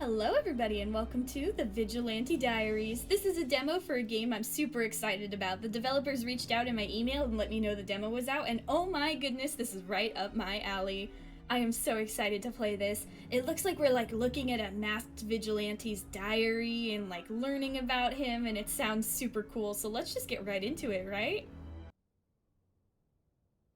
Hello everybody and welcome to the Vigilante Diaries. This is a demo for a game I'm super excited about. The developers reached out in my email and let me know the demo was out, and oh my goodness, this is right up my alley. I am so excited to play this. It looks like we're looking at a masked vigilante's diary and learning about him, and it sounds super cool, so let's just get right into it, right?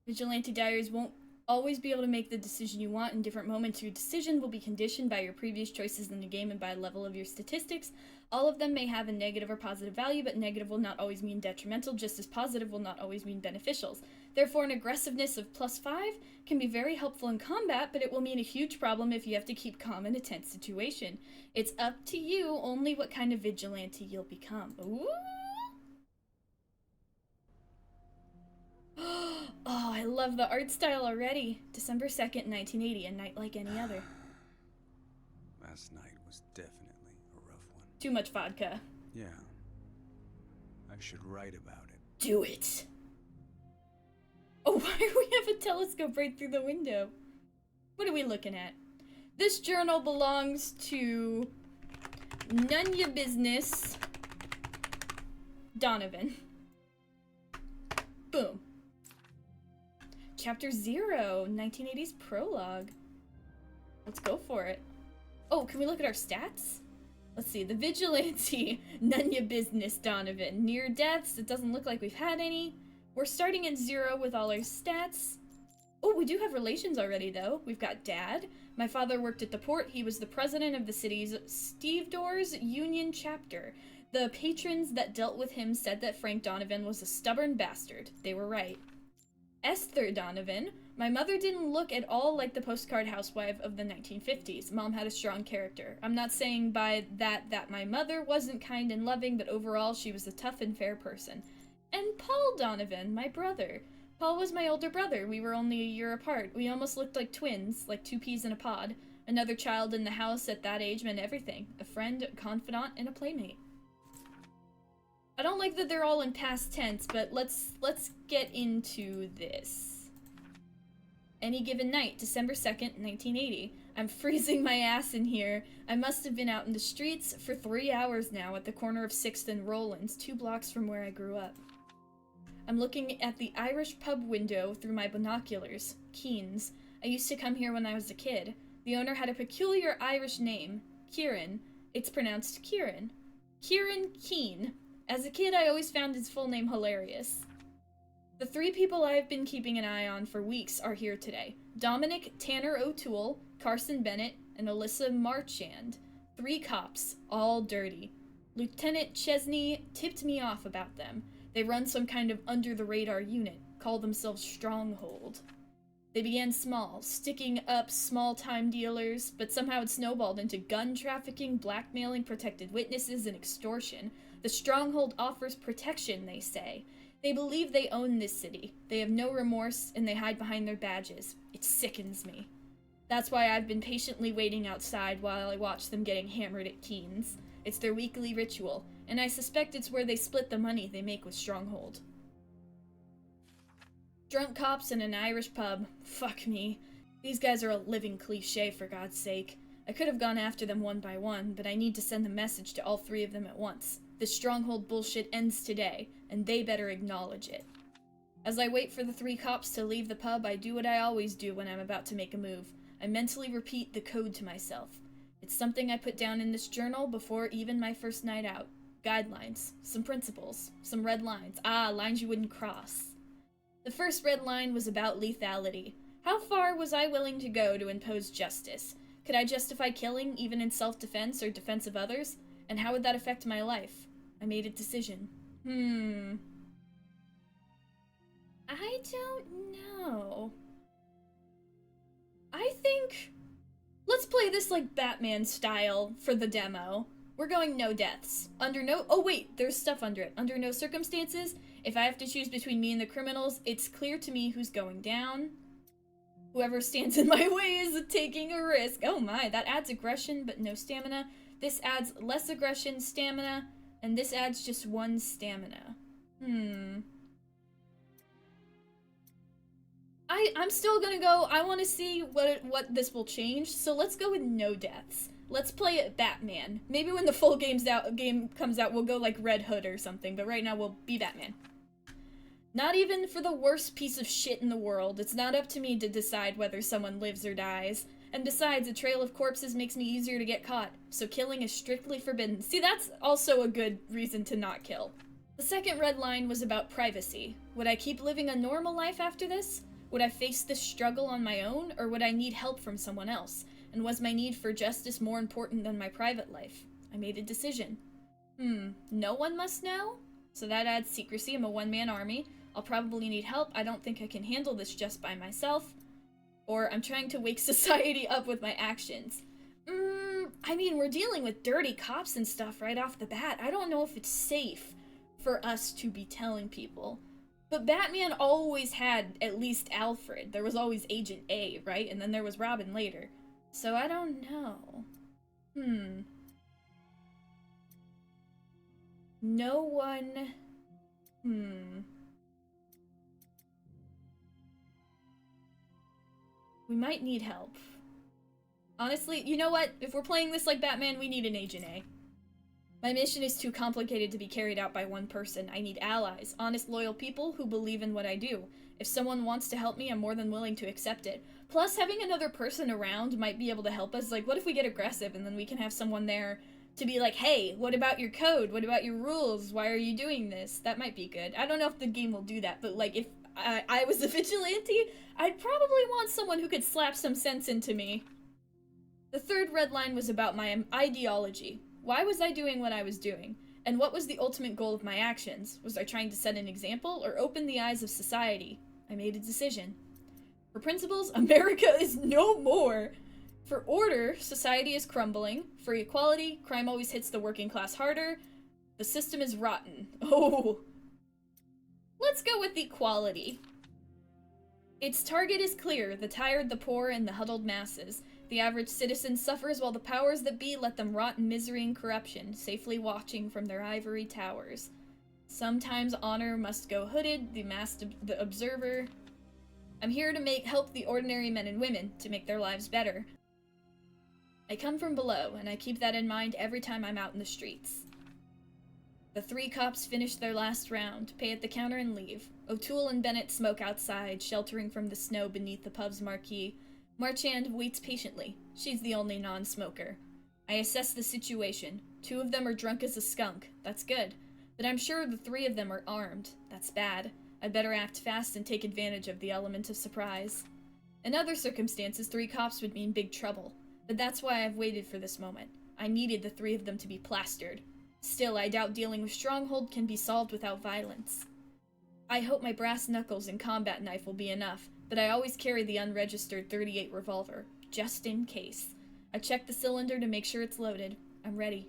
Vigilante Diaries won't always be able to make the decision you want in different moments. Your decision will be conditioned by your previous choices in the game and by the level of your statistics. All of them may have a negative or positive value, but negative will not always mean detrimental, just as positive will not always mean beneficial. Therefore, an aggressiveness of +5 can be very helpful in combat, but it will mean a huge problem if you have to keep calm in a tense situation. It's up to you only what kind of vigilante you'll become. Ooh! Oh, I love the art style already. December 2nd, 1980, a night like any other. Last night was definitely a rough one. Too much vodka. Yeah. I should write about it. Do it! Oh, why do we have a telescope right through the window? What are we looking at? This journal belongs to None Ya Business Donovan. Boom. Chapter 0, 1980s prologue. Let's go for it. Oh, can we look at our stats? Let's see, the vigilante, none ya business, Donovan. Near deaths, it doesn't look like we've had any. We're starting at 0 with all our stats. Oh, we do have relations already, though. We've got Dad. My father worked at the port. He was the president of the city's Stevedores Union chapter. The patrons that dealt with him said that Frank Donovan was a stubborn bastard. They were right. Esther Donovan. My mother didn't look at all like the postcard housewife of the 1950s. Mom had a strong character. I'm not saying by that my mother wasn't kind and loving, but overall she was a tough and fair person. And Paul Donovan, my brother. Paul was my older brother. We were only a year apart. We almost looked like twins, like two peas in a pod. Another child in the house at that age meant everything. A friend, a confidant, and a playmate. I don't like that they're all in past tense, but let's get into this. Any given night, December 2nd, 1980. I'm freezing my ass in here. I must have been out in the streets for 3 hours now at the corner of 6th and Rollins, 2 blocks from where I grew up. I'm looking at the Irish pub window through my binoculars. Keen's. I used to come here when I was a kid. The owner had a peculiar Irish name. Kieran. It's pronounced Kieran. Kieran Keane. As a kid, I always found his full name hilarious. The 3 people I've been keeping an eye on for weeks are here today. Dominic Tanner O'Toole, Carson Bennett, and Alyssa Marchand. 3 cops, all dirty. Lieutenant Chesney tipped me off about them. They run some kind of under-the-radar unit, call themselves Stronghold. They began small, sticking up small-time dealers, but somehow it snowballed into gun trafficking, blackmailing protected witnesses, and extortion. The Stronghold offers protection, they say. They believe they own this city. They have no remorse, and they hide behind their badges. It sickens me. That's why I've been patiently waiting outside while I watch them getting hammered at Keen's. It's their weekly ritual, and I suspect it's where they split the money they make with Stronghold. Drunk cops in an Irish pub. Fuck me. These guys are a living cliche, for God's sake. I could have gone after them one by one, but I need to send a message to all 3 of them at once. The Stronghold bullshit ends today, and they better acknowledge it. As I wait for the 3 cops to leave the pub, I do what I always do when I'm about to make a move. I mentally repeat the code to myself. It's something I put down in this journal before even my first night out. Guidelines, some principles, some red lines. Lines you wouldn't cross. The first red line was about lethality. How far was I willing to go to impose justice? Could I justify killing, even in self-defense or defense of others? And how would that affect my life? I made a decision. I don't know. I think... Let's play this like Batman style for the demo. We're going no deaths. Oh wait, there's stuff under it. Under no circumstances, if I have to choose between me and the criminals, it's clear to me who's going down. Whoever stands in my way is taking a risk. Oh my, that adds aggression but no stamina. This adds less aggression, stamina, and this adds just 1 stamina. I'm still gonna go. I want to see what this will change. So let's go with no deaths. Let's play it Batman. Maybe when the full game comes out, we'll go like Red Hood or something. But right now, we'll be Batman. Not even for the worst piece of shit in the world. It's not up to me to decide whether someone lives or dies. And besides, a trail of corpses makes me easier to get caught. So killing is strictly forbidden. See, that's also a good reason to not kill. The second red line was about privacy. Would I keep living a normal life after this? Would I face this struggle on my own, or would I need help from someone else? And was my need for justice more important than my private life? I made a decision. No one must know? So that adds secrecy. I'm a one-man army. I'll probably need help. I don't think I can handle this just by myself. Or I'm trying to wake society up with my actions. I mean, we're dealing with dirty cops and stuff right off the bat. I don't know if it's safe for us to be telling people. But Batman always had at least Alfred. There was always Agent A, right? And then there was Robin later. So I don't know. No one... We might need help. Honestly, you know what? If we're playing this like Batman, we need an Agent A. My mission is too complicated to be carried out by one person. I need allies, honest, loyal people who believe in what I do. If someone wants to help me, I'm more than willing to accept it. Plus, having another person around might be able to help us. Like, what if we get aggressive and then we can have someone there to be like, hey, what about your code? What about your rules? Why are you doing this? That might be good. I don't know if the game will do that, but like, if I was a vigilante, I'd probably want someone who could slap some sense into me. The third red line was about my ideology. Why was I doing what I was doing? And what was the ultimate goal of my actions? Was I trying to set an example or open the eyes of society? I made a decision. For principles, America is no more. For order, society is crumbling. For equality, crime always hits the working class harder. The system is rotten. Oh. Let's go with equality. Its target is clear: the tired, the poor, and the huddled masses. The average citizen suffers while the powers that be let them rot in misery and corruption, safely watching from their ivory towers. Sometimes honor must go hooded, the observer. I'm here to help the ordinary men and women, to make their lives better. I come from below, and I keep that in mind every time I'm out in the streets. The three cops finish their last round, pay at the counter and leave. O'Toole and Bennett smoke outside, sheltering from the snow beneath the pub's marquee. Marchand waits patiently. She's the only non-smoker. I assess the situation. 2 of them are drunk as a skunk. That's good. But I'm sure the 3 of them are armed. That's bad. I'd better act fast and take advantage of the element of surprise. In other circumstances, 3 cops would mean big trouble. But that's why I've waited for this moment. I needed the 3 of them to be plastered. Still, I doubt dealing with Stronghold can be solved without violence. I hope my brass knuckles and combat knife will be enough, but I always carry the unregistered .38 revolver, just in case. I check the cylinder to make sure it's loaded. I'm ready.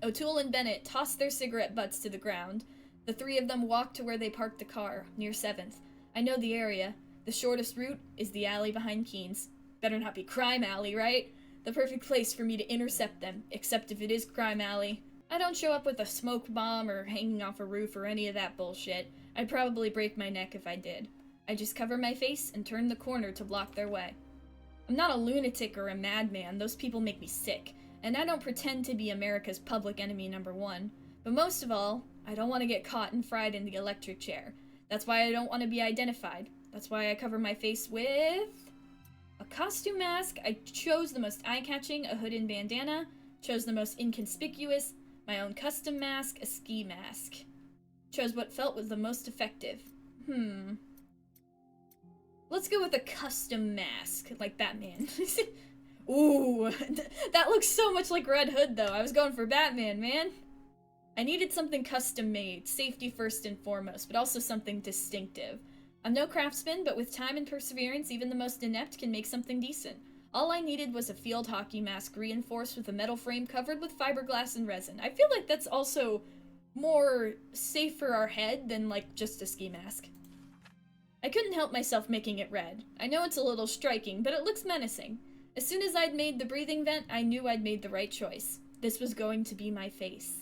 O'Toole and Bennett toss their cigarette butts to the ground. The 3 of them walk to where they parked the car, near 7th. I know the area. The shortest route is the alley behind Keen's. Better not be Crime Alley, right? The perfect place for me to intercept them, except if it is Crime Alley. I don't show up with a smoke bomb or hanging off a roof or any of that bullshit. I'd probably break my neck if I did. I just cover my face and turn the corner to block their way. I'm not a lunatic or a madman. Those people make me sick. And I don't pretend to be America's public enemy #1. But most of all, I don't want to get caught and fried in the electric chair. That's why I don't want to be identified. That's why I cover my face with a costume mask. I chose the most eye-catching, a hood and bandana. Chose the most inconspicuous, my own custom mask, a ski mask. Chose what felt was the most effective. Let's go with a custom mask, like Batman. Ooh, that looks so much like Red Hood, though. I was going for Batman, man. I needed something custom-made, safety first and foremost, but also something distinctive. I'm no craftsman, but with time and perseverance, even the most inept can make something decent. All I needed was a field hockey mask reinforced with a metal frame covered with fiberglass and resin. I feel like that's also more safe for our head than, like, just a ski mask. I couldn't help myself making it red. I know it's a little striking, but it looks menacing. As soon as I'd made the breathing vent, I knew I'd made the right choice. This was going to be my face.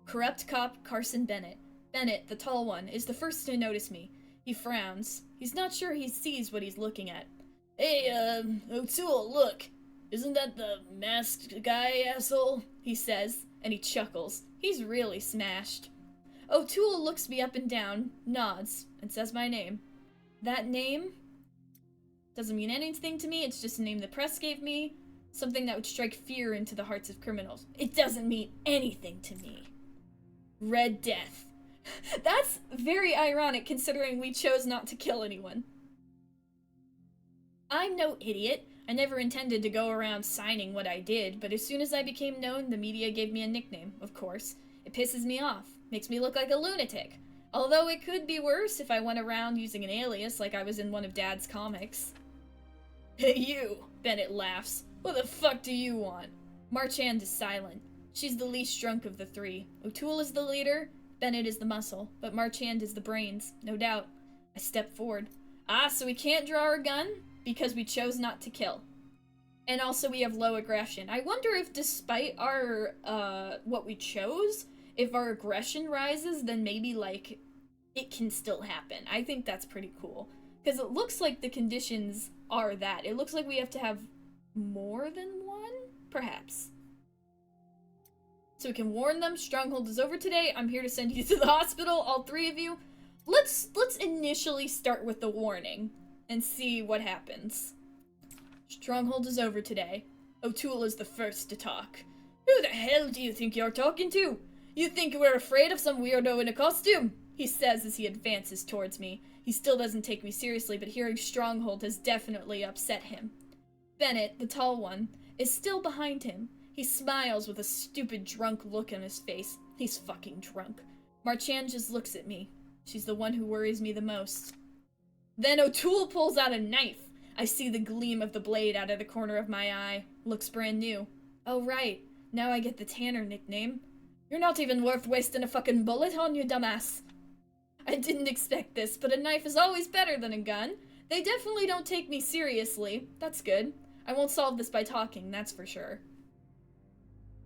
Corrupt cop Carson Bennett. Bennett, the tall one, is the first to notice me. He frowns. He's not sure he sees what he's looking at. Hey, O'Toole, look. Isn't that the masked guy, asshole? He says, and he chuckles. He's really smashed. O'Toole looks me up and down, nods, and says my name. That name doesn't mean anything to me, it's just a name the press gave me. Something that would strike fear into the hearts of criminals. It doesn't mean anything to me. Red Death. That's very ironic considering we chose not to kill anyone. I'm no idiot. I never intended to go around signing what I did, but as soon as I became known, the media gave me a nickname, of course. It pisses me off. Makes me look like a lunatic. Although it could be worse if I went around using an alias like I was in one of Dad's comics. Hey you, Bennett laughs. What the fuck do you want? Marchand is silent. She's the least drunk of the three. O'Toole is the leader, Bennett is the muscle, but Marchand is the brains, no doubt. I step forward. Ah, so we can't draw our gun? Because we chose not to kill. And also we have low aggression. I wonder if despite our, what we chose, if our aggression rises, then maybe, like, it can still happen. I think that's pretty cool. Because it looks like the conditions are that. It looks like we have to have more than one? Perhaps. So we can warn them, Stronghold is over today, I'm here to send you to the hospital, all three of you. Let's initially start with the warning and see what happens. Stronghold is over today. O'Toole is the first to talk. Who the hell do you think you're talking to? You think we're afraid of some weirdo in a costume? He says as he advances towards me. He still doesn't take me seriously, but hearing Stronghold has definitely upset him. Bennett, the tall one, is still behind him. He smiles with a stupid drunk look on his face. He's fucking drunk. Marchand just looks at me. She's the one who worries me the most. Then O'Toole pulls out a knife. I see the gleam of the blade out of the corner of my eye. Looks brand new. Oh right, now I get the Tanner nickname. You're not even worth wasting a fucking bullet on, you dumbass. I didn't expect this, but a knife is always better than a gun. They definitely don't take me seriously. That's good. I won't solve this by talking, that's for sure.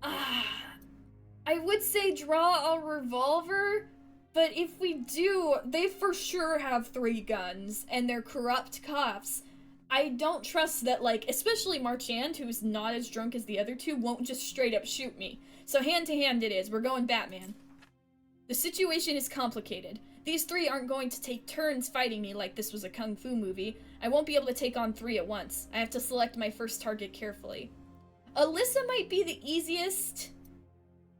I would say draw a revolver, but if we do, they for sure have 3 guns, and they're corrupt cops. I don't trust that, like, especially Marchand, who's not as drunk as the other 2, won't just straight up shoot me. So hand to hand it is. We're going Batman. The situation is complicated. These 3 aren't going to take turns fighting me like this was a kung fu movie. I won't be able to take on 3 at once. I have to select my first target carefully. Alyssa might be the easiest.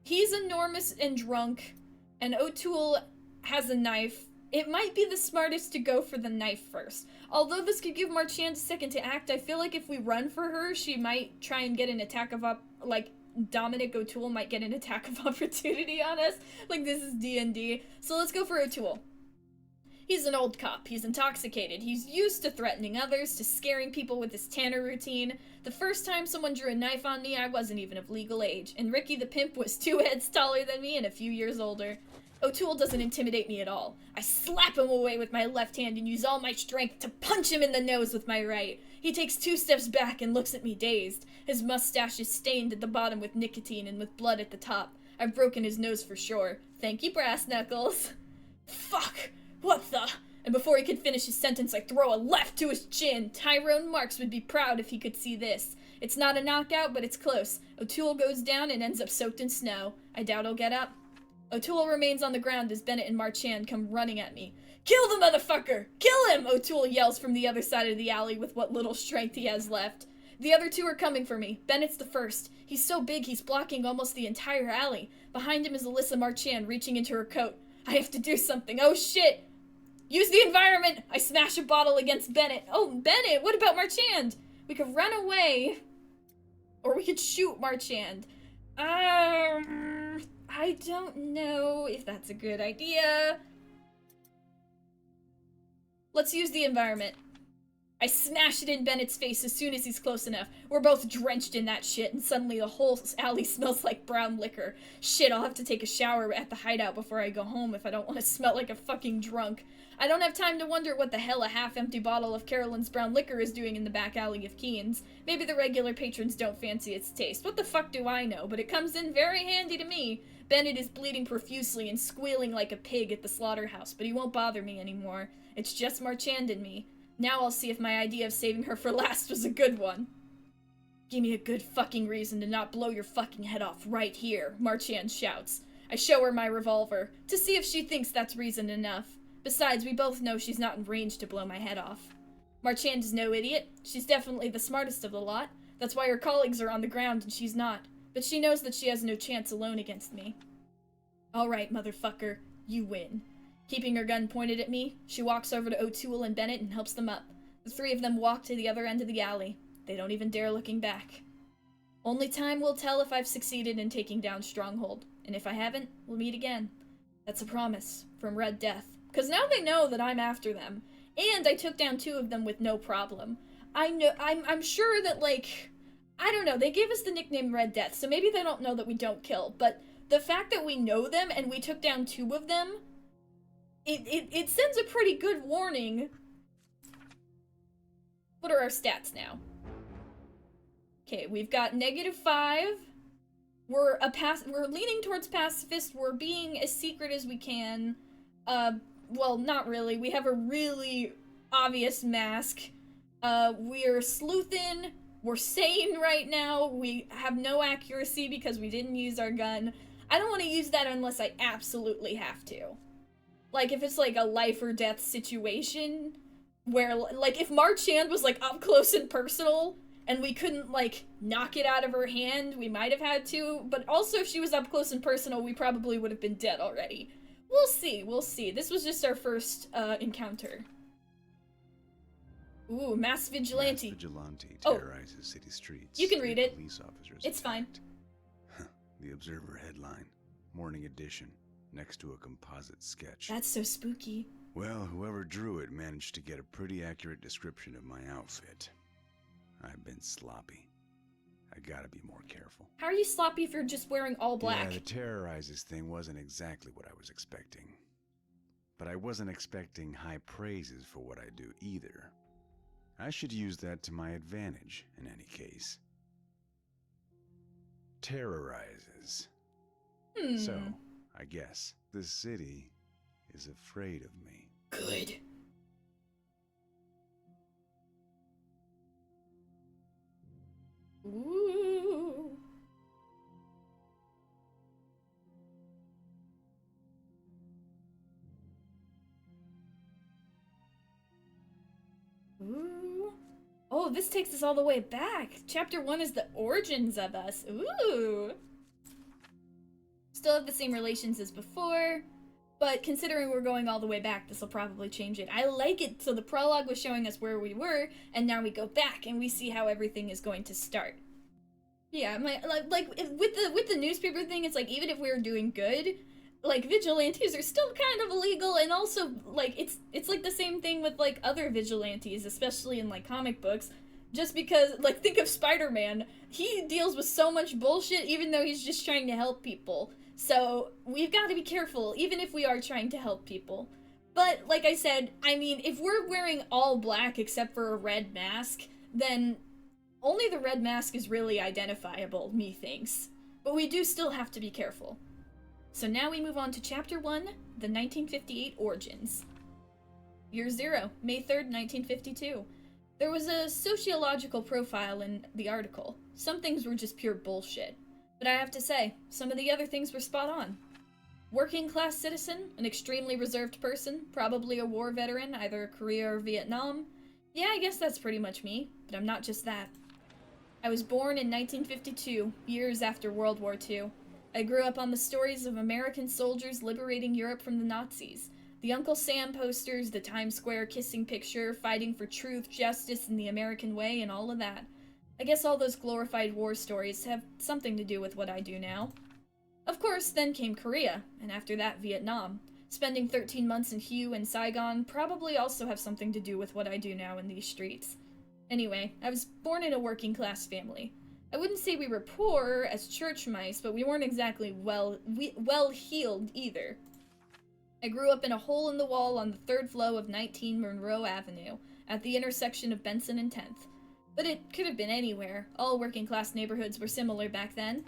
He's enormous and drunk, and O'Toole has a knife. It might be the smartest to go for the knife first. Although this could give Marchand a second to act, I feel like if we run for her, she might try and get an attack of Dominic O'Toole might get an attack of opportunity on us. Like, this is D&D. So let's go for O'Toole. He's an old cop. He's intoxicated. He's used to threatening others, to scaring people with his Tanner routine. The first time someone drew a knife on me, I wasn't even of legal age, and Ricky the Pimp was 2 heads taller than me and a few years older. O'Toole doesn't intimidate me at all. I slap him away with my left hand and use all my strength to punch him in the nose with my right. He takes 2 steps back and looks at me dazed. His mustache is stained at the bottom with nicotine and with blood at the top. I've broken his nose for sure. Thank you, brass knuckles. Fuck! What the? And before he could finish his sentence, I throw a left to his chin. Tyrone Marks would be proud if he could see this. It's not a knockout, but it's close. O'Toole goes down and ends up soaked in snow. I doubt he'll get up. O'Toole remains on the ground as Bennett and Marchand come running at me. Kill the motherfucker! Kill him! O'Toole yells from the other side of the alley with what little strength he has left. The other 2 are coming for me. Bennett's the first. He's so big he's blocking almost the entire alley. Behind him is Alyssa Marchand reaching into her coat. I have to do something. Oh shit! Use the environment! I smash a bottle against Bennett. Oh, Bennett! What about Marchand? We could run away. Or we could shoot Marchand. I don't know if that's a good idea. Let's use the environment. I smash it in Bennett's face as soon as he's close enough. We're both drenched in that shit, and suddenly the whole alley smells like brown liquor. Shit, I'll have to take a shower at the hideout before I go home if I don't want to smell like a fucking drunk. I don't have time to wonder what the hell a half-empty bottle of Carolyn's brown liquor is doing in the back alley of Keen's. Maybe the regular patrons don't fancy its taste. What the fuck do I know? But it comes in very handy to me. Bennett is bleeding profusely and squealing like a pig at the slaughterhouse, but he won't bother me anymore. It's just Marchand and me. Now I'll see if my idea of saving her for last was a good one. Give me a good fucking reason to not blow your fucking head off right here, Marchand shouts. I show her my revolver, to see if she thinks that's reason enough. Besides, we both know she's not in range to blow my head off. Marchand is no idiot. She's definitely the smartest of the lot. That's why her colleagues are on the ground and she's not. But she knows that she has no chance alone against me. Alright, motherfucker. You win. Keeping her gun pointed at me, she walks over to O'Toole and Bennett and helps them up. The three of them walk to the other end of the alley. They don't even dare looking back. Only time will tell if I've succeeded in taking down Stronghold, and if I haven't, we'll meet again. That's a promise from Red Death. Because now they know that I'm after them, and I took down 2 of them with no problem. I'm sure that, like, I don't know, they gave us the nickname Red Death, so maybe they don't know that we don't kill, but the fact that we know them and we took down 2 of them, it sends a pretty good warning. What are our stats now? Okay, we've got -5. We're leaning towards pacifist. We're being as secret as we can. Well, not really. We have a really obvious mask. We're sleuthin'. We're sane right now. We have no accuracy because we didn't use our gun. I don't want to use that unless I absolutely have to. Like, if it's, like, a life or death situation, where, like, if Marchand was, like, up close and personal, and we couldn't, like, knock it out of her hand, we might have had to, but also if she was up close and personal, we probably would have been dead already. We'll see, we'll see. This was just our first, encounter. Ooh, Mass Vigilante. Mass Vigilante terrorizes city streets. You can read it. Police officers It's fine. The Observer headline, Morning Edition, next to a composite sketch. That's so spooky. Well, whoever drew it managed to get a pretty accurate description of my outfit. I've been sloppy. I gotta be more careful. How are you sloppy if you're just wearing all black? Yeah, the terrorizes thing wasn't exactly what I was expecting. But I wasn't expecting high praises for what I do either. I should use that to my advantage, in any case. Terrorizes. So, I guess, this city is afraid of me. Good. Ooh. Ooh. Oh, this takes us all the way back. Chapter 1 is the origins of us. Ooh. Still have the same relations as before, but considering we're going all the way back, this will probably change it. I like it. So the prologue was showing us where we were, and now we go back and we see how everything is going to start. Yeah, with the newspaper thing, it's like even if we were doing good, like vigilantes are still kind of illegal, and also like it's like the same thing with like other vigilantes, especially in like comic books. Just because, like, think of Spider-Man. He deals with so much bullshit even though he's just trying to help people. So, we've got to be careful, even if we are trying to help people. But, like I said, I mean, if we're wearing all black except for a red mask, then only the red mask is really identifiable, methinks. But we do still have to be careful. So now we move on to Chapter 1, the 1958 Origins. Year 0, May 3rd, 1952. There was a sociological profile in the article. Some things were just pure bullshit. But I have to say, some of the other things were spot on. Working class citizen, an extremely reserved person, probably a war veteran, either Korea or Vietnam. Yeah, I guess that's pretty much me, but I'm not just that. I was born in 1952, years after World War II. I grew up on the stories of American soldiers liberating Europe from the Nazis. The Uncle Sam posters, the Times Square kissing picture, fighting for truth, justice, and the American way, and all of that. I guess all those glorified war stories have something to do with what I do now. Of course, then came Korea, and after that, Vietnam. Spending 13 months in Hue and Saigon probably also have something to do with what I do now in these streets. Anyway, I was born in a working class family. I wouldn't say we were poor as church mice, but we weren't exactly well-heeled either. I grew up in a hole in the wall on the third floor of 19 Monroe Avenue, at the intersection of Benson and 10th. But it could have been anywhere. All working class neighborhoods were similar back then.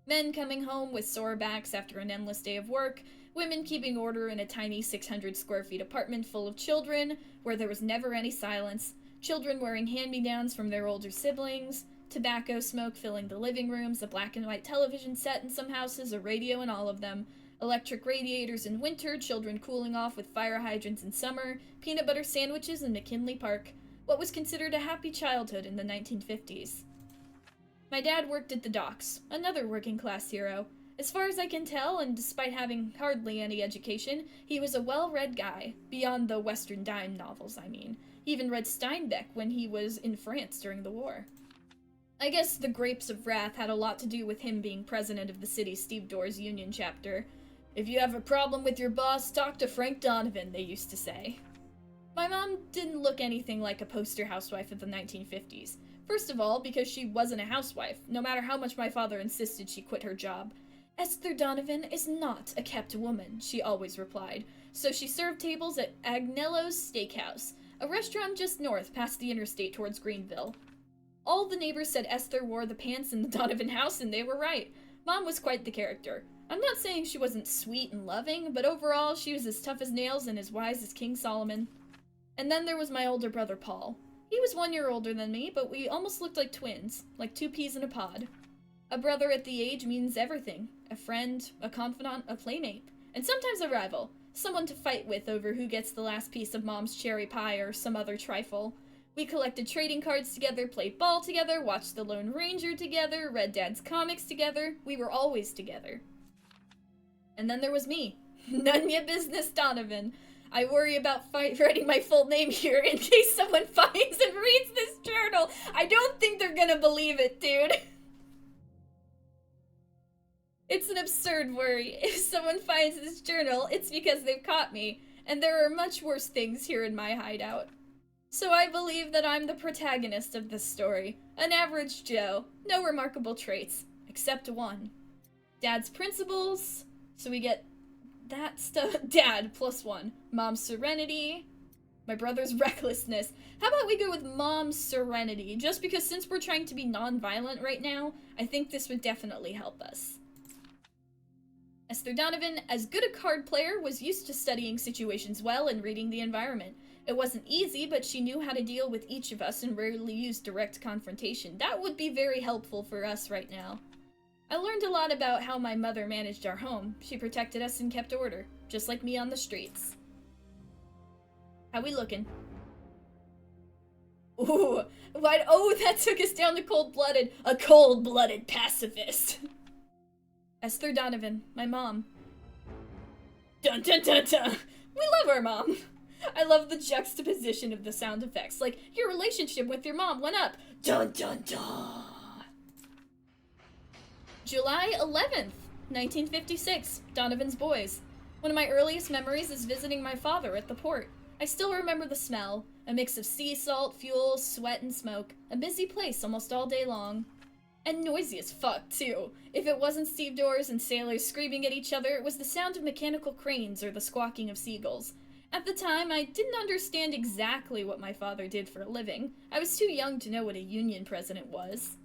Men coming home with sore backs after an endless day of work, women keeping order in a tiny 600 square feet apartment full of children, where there was never any silence, children wearing hand-me-downs from their older siblings, tobacco smoke filling the living rooms, a black and white television set in some houses, a radio in all of them, electric radiators in winter, children cooling off with fire hydrants in summer, peanut butter sandwiches in McKinley Park, what was considered a happy childhood in the 1950s. My dad worked at the docks, another working-class hero. As far as I can tell, and despite having hardly any education, he was a well-read guy, beyond the Western dime novels, I mean. He even read Steinbeck when he was in France during the war. I guess the Grapes of Wrath had a lot to do with him being president of the city's stevedores union chapter. If you have a problem with your boss, talk to Frank Donovan, they used to say. My mom didn't look anything like a poster housewife of the 1950s. First of all, because she wasn't a housewife, no matter how much my father insisted she quit her job. Esther Donovan is not a kept woman, she always replied, so she served tables at Agnello's Steakhouse, a restaurant just north past the interstate towards Greenville. All the neighbors said Esther wore the pants in the Donovan house, and they were right. Mom was quite the character. I'm not saying she wasn't sweet and loving, but overall she was as tough as nails and as wise as King Solomon. And then there was my older brother Paul. He was 1 year older than me, but we almost looked like twins, like two peas in a pod. A brother at the age means everything. A friend, a confidant, a playmate, and sometimes a rival. Someone to fight with over who gets the last piece of Mom's cherry pie or some other trifle. We collected trading cards together, played ball together, watched The Lone Ranger together, read Dad's comics together. We were always together. And then there was me, none ya business Donovan. I worry about writing my full name here in case someone finds and reads this journal. I don't think they're gonna believe it, dude. It's an absurd worry. If someone finds this journal, it's because they've caught me, and there are much worse things here in my hideout. So I believe that I'm the protagonist of this story. An average Joe. No remarkable traits. Except one. Dad's principles. So we get that stuff. Dad, +1. Mom's serenity. My brother's recklessness. How about we go with Mom's serenity? Just because since we're trying to be non-violent right now, I think this would definitely help us. Esther Donovan, as good a card player, was used to studying situations well and reading the environment. It wasn't easy, but she knew how to deal with each of us and rarely used direct confrontation. That would be very helpful for us right now. I learned a lot about how my mother managed our home. She protected us and kept order, just like me on the streets. How we looking? Ooh, what? Oh, that took us down to cold-blooded. A cold-blooded pacifist. Esther Donovan, my mom. Dun dun dun dun! We love our mom! I love the juxtaposition of the sound effects, like, your relationship with your mom went up. Dun dun dun! July 11th, 1956, Donovan's Boys. One of my earliest memories is visiting my father at the port. I still remember the smell, a mix of sea salt, fuel, sweat, and smoke. A busy place almost all day long. And noisy as fuck, too. If it wasn't stevedores and sailors screaming at each other, it was the sound of mechanical cranes or the squawking of seagulls. At the time, I didn't understand exactly what my father did for a living. I was too young to know what a union president was.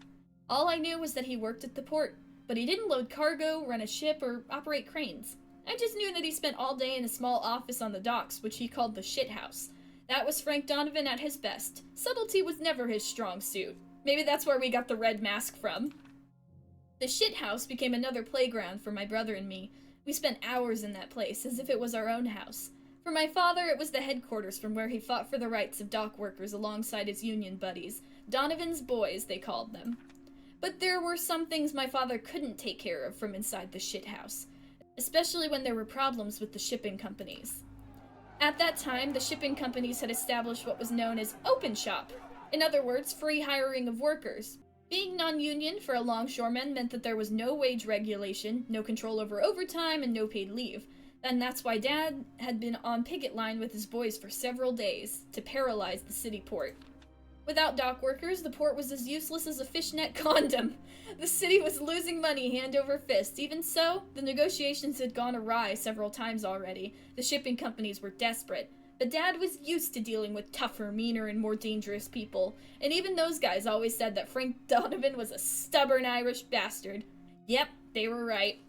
All I knew was that he worked at the port, but he didn't load cargo, run a ship, or operate cranes. I just knew that he spent all day in a small office on the docks, which he called the shithouse. That was Frank Donovan at his best. Subtlety was never his strong suit. Maybe that's where we got the red mask from. The shithouse became another playground for my brother and me. We spent hours in that place, as if it was our own house. For my father, it was the headquarters from where he fought for the rights of dock workers alongside his union buddies. Donovan's Boys, they called them. But there were some things my father couldn't take care of from inside the shithouse, especially when there were problems with the shipping companies. At that time, the shipping companies had established what was known as open shop. In other words, free hiring of workers. Being non-union for a longshoreman meant that there was no wage regulation, no control over overtime, and no paid leave. And that's why Dad had been on picket line with his boys for several days to paralyze the city port. Without dock workers, the port was as useless as a fishnet condom. The city was losing money hand over fist. Even so, the negotiations had gone awry several times already. The shipping companies were desperate. But Dad was used to dealing with tougher, meaner, and more dangerous people. And even those guys always said that Frank Donovan was a stubborn Irish bastard. Yep, they were right.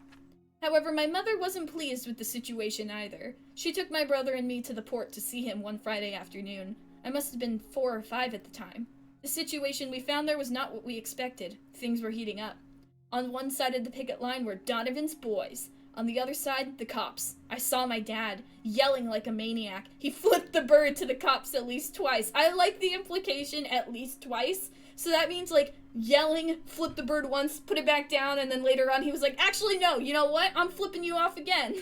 However, my mother wasn't pleased with the situation either. She took my brother and me to the port to see him one Friday afternoon. I must have been 4 or 5 at the time. The situation we found there was not what we expected. Things were heating up. On one side of the picket line were Donovan's boys. On the other side, the cops. I saw my dad, yelling like a maniac. He flipped the bird to the cops at least twice. I like the implication, at least twice. So that means, like, yelling, flip the bird once, put it back down, and then later on he was like, actually no, you know what? I'm flipping you off again.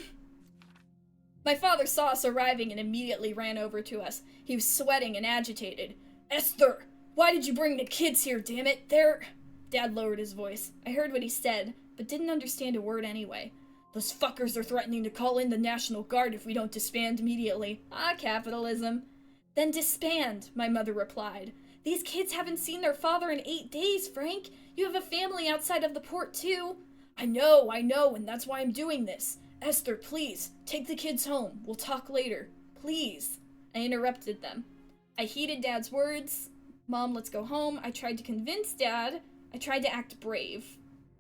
My father saw us arriving and immediately ran over to us. He was sweating and agitated. Esther, why did you bring the kids here, damn it? Dad lowered his voice. I heard what he said, but didn't understand a word anyway. Those fuckers are threatening to call in the National Guard if we don't disband immediately. Ah, capitalism. Then disband, my mother replied. These kids haven't seen their father in 8 days, Frank. You have a family outside of the port, too. I know, and that's why I'm doing this. Esther, please, take the kids home. We'll talk later. Please. I interrupted them. I heeded Dad's words. Mom, let's go home. I tried to convince Dad. I tried to act brave.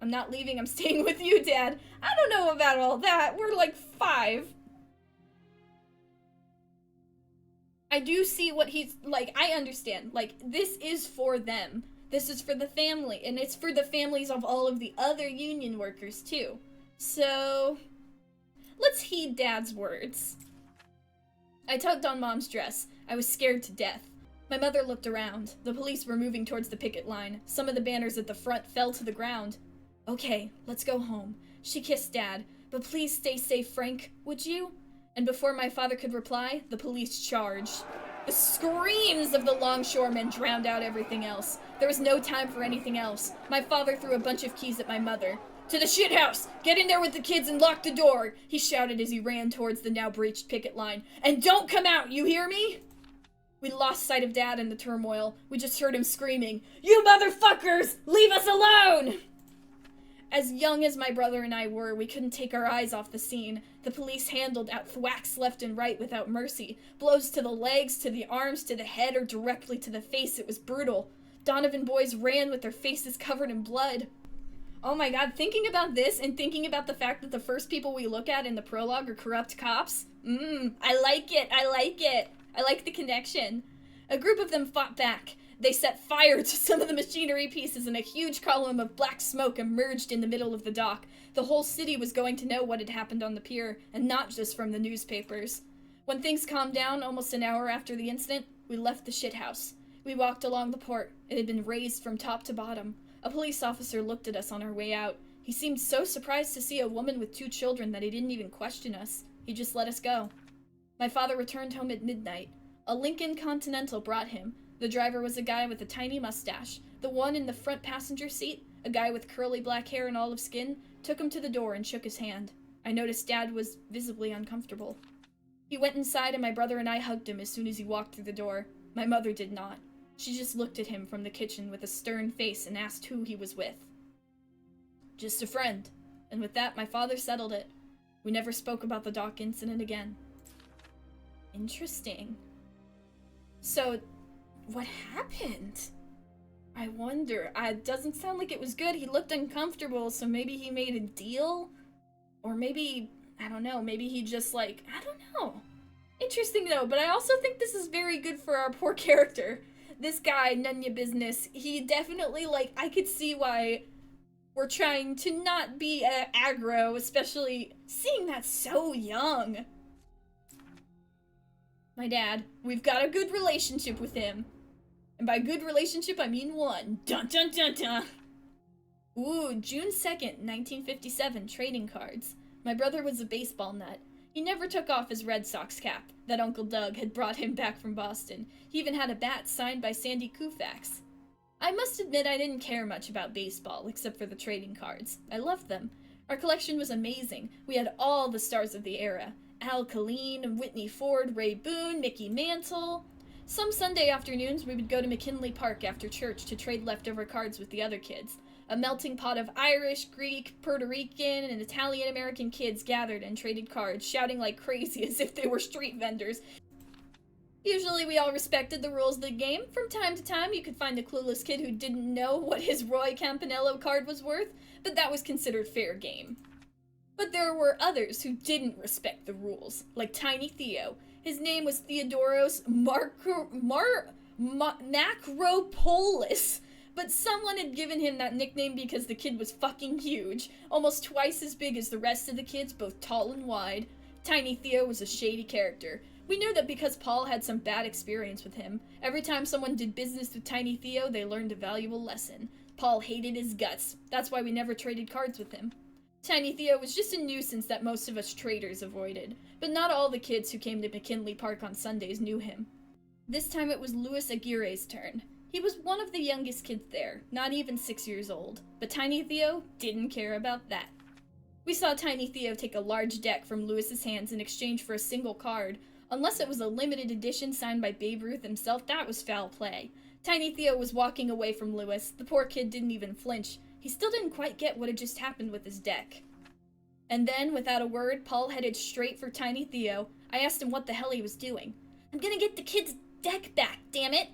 I'm not leaving. I'm staying with you, Dad. I don't know about all that. We're like 5. I do see what he's, like, I understand. Like, this is for them. This is for the family. And it's for the families of all of the other union workers, too. So, let's heed Dad's words. I tugged on Mom's dress. I was scared to death. My mother looked around. The police were moving towards the picket line. Some of the banners at the front fell to the ground. Okay, let's go home. She kissed Dad. But please stay safe, Frank, would you? And before my father could reply, the police charged. The screams of the longshoremen drowned out everything else. There was no time for anything else. My father threw a bunch of keys at my mother. To the shithouse! Get in there with the kids and lock the door! He shouted as he ran towards the now breached picket line. And don't come out, you hear me? We lost sight of Dad in the turmoil. We just heard him screaming, You motherfuckers! Leave us alone! As young as my brother and I were, we couldn't take our eyes off the scene. The police handled out thwacks left and right without mercy. Blows to the legs, to the arms, to the head, or directly to the face. It was brutal. Donovan boys ran with their faces covered in blood. Oh my god, thinking about this and thinking about the fact that the first people we look at in the prologue are corrupt cops. I like it, I like it. I like the connection. A group of them fought back. They set fire to some of the machinery pieces and a huge column of black smoke emerged in the middle of the dock. The whole city was going to know what had happened on the pier, and not just from the newspapers. When things calmed down, almost an hour after the incident, we left the shithouse. We walked along the port. It had been razed from top to bottom. A police officer looked at us on our way out. He seemed so surprised to see a woman with 2 children that he didn't even question us. He just let us go. My father returned home at midnight. A Lincoln Continental brought him. The driver was a guy with a tiny mustache. The one in the front passenger seat, a guy with curly black hair and olive skin, took him to the door and shook his hand. I noticed Dad was visibly uncomfortable. He went inside and my brother and I hugged him as soon as he walked through the door. My mother did not. She just looked at him from the kitchen with a stern face and asked who he was with. Just a friend. And with that, my father settled it. We never spoke about the dock incident again. Interesting. So, what happened? I wonder. It doesn't sound like it was good. He looked uncomfortable, so maybe he made a deal? Or maybe, I don't know, maybe he just like, I don't know. Interesting though, but I also think this is very good for our poor character. This guy, none your business, he definitely, like, I could see why we're trying to not be aggro, especially seeing that so young. My dad, we've got a good relationship with him. And by good relationship, I mean one. Dun dun dun dun! Ooh, June 2nd, 1957, trading cards. My brother was a baseball nut. He never took off his Red Sox cap that Uncle Doug had brought him back from Boston. He even had a bat signed by Sandy Koufax. I must admit I didn't care much about baseball, except for the trading cards. I loved them. Our collection was amazing. We had all the stars of the era. Al Colleen, Whitney Ford, Ray Boone, Mickey Mantle. Some Sunday afternoons, we would go to McKinley Park after church to trade leftover cards with the other kids. A melting pot of Irish, Greek, Puerto Rican, and Italian-American kids gathered and traded cards, shouting like crazy as if they were street vendors. Usually we all respected the rules of the game. From time to time, you could find a clueless kid who didn't know what his Roy Campanello card was worth, but that was considered fair game. But there were others who didn't respect the rules, like Tiny Theo. His name was Theodoros Macropolis, but someone had given him that nickname because the kid was fucking huge, almost twice as big as the rest of the kids, both tall and wide. Tiny Theo was a shady character. We knew that because Paul had some bad experience with him. Every time someone did business with Tiny Theo, they learned a valuable lesson. Paul hated his guts. That's why we never traded cards with him. Tiny Theo was just a nuisance that most of us traders avoided, but not all the kids who came to McKinley Park on Sundays knew him. This time it was Luis Aguirre's turn. He was one of the youngest kids there, not even 6 years old, but Tiny Theo didn't care about that. We saw Tiny Theo take a large deck from Luis's hands in exchange for a single card. Unless it was a limited edition signed by Babe Ruth himself, that was foul play. Tiny Theo was walking away from Luis. The poor kid didn't even flinch. He still didn't quite get what had just happened with his deck. And then, without a word, Paul headed straight for Tiny Theo. I asked him what the hell he was doing. "I'm gonna get the kid's deck back, damn it!"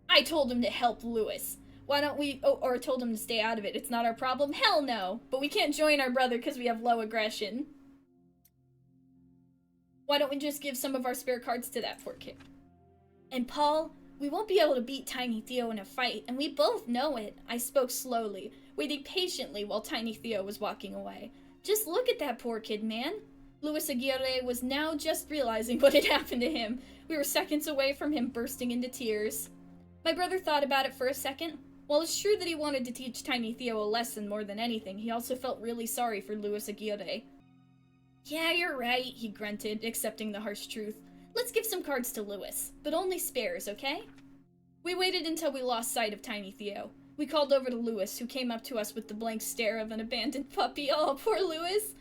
I told him to help Luis. Why don't we, or told him to stay out of it. It's not our problem. Hell no! But we can't join our brother because we have low aggression. Why don't we just give some of our spare cards to that poor kid? And Paul, we won't be able to beat Tiny Theo in a fight, and we both know it. I spoke slowly, waiting patiently while Tiny Theo was walking away. Just look at that poor kid, man. Luis Aguirre was now just realizing what had happened to him. We were seconds away from him bursting into tears. My brother thought about it for a second. While it's true that he wanted to teach Tiny Theo a lesson more than anything, he also felt really sorry for Luis Aguirre. "Yeah, you're right," he grunted, accepting the harsh truth. "Let's give some cards to Luis, but only spares, okay?" We waited until we lost sight of Tiny Theo. We called over to Luis, who came up to us with the blank stare of an abandoned puppy. Oh, poor Luis.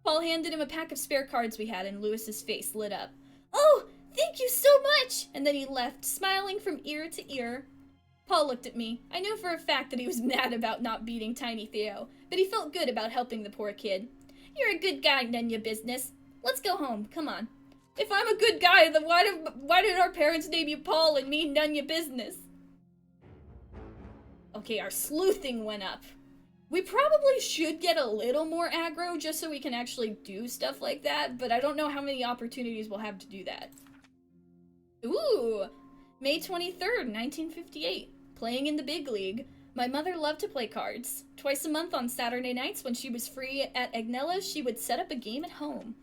Paul handed him a pack of spare cards we had, and Luis's face lit up. "Oh, thank you so much!" And then he left, smiling from ear to ear. Paul looked at me. I knew for a fact that he was mad about not beating Tiny Theo, but he felt good about helping the poor kid. "You're a good guy, none your business. Let's go home, come on." If I'm a good guy, then why did our parents name you Paul and me none your business? Okay, our sleuthing went up. We probably should get a little more aggro just so we can actually do stuff like that, but I don't know how many opportunities we'll have to do that. Ooh! May 23rd, 1958. Playing in the big league. My mother loved to play cards. Twice a month on Saturday nights when she was free at Agnella's, she would set up a game at home.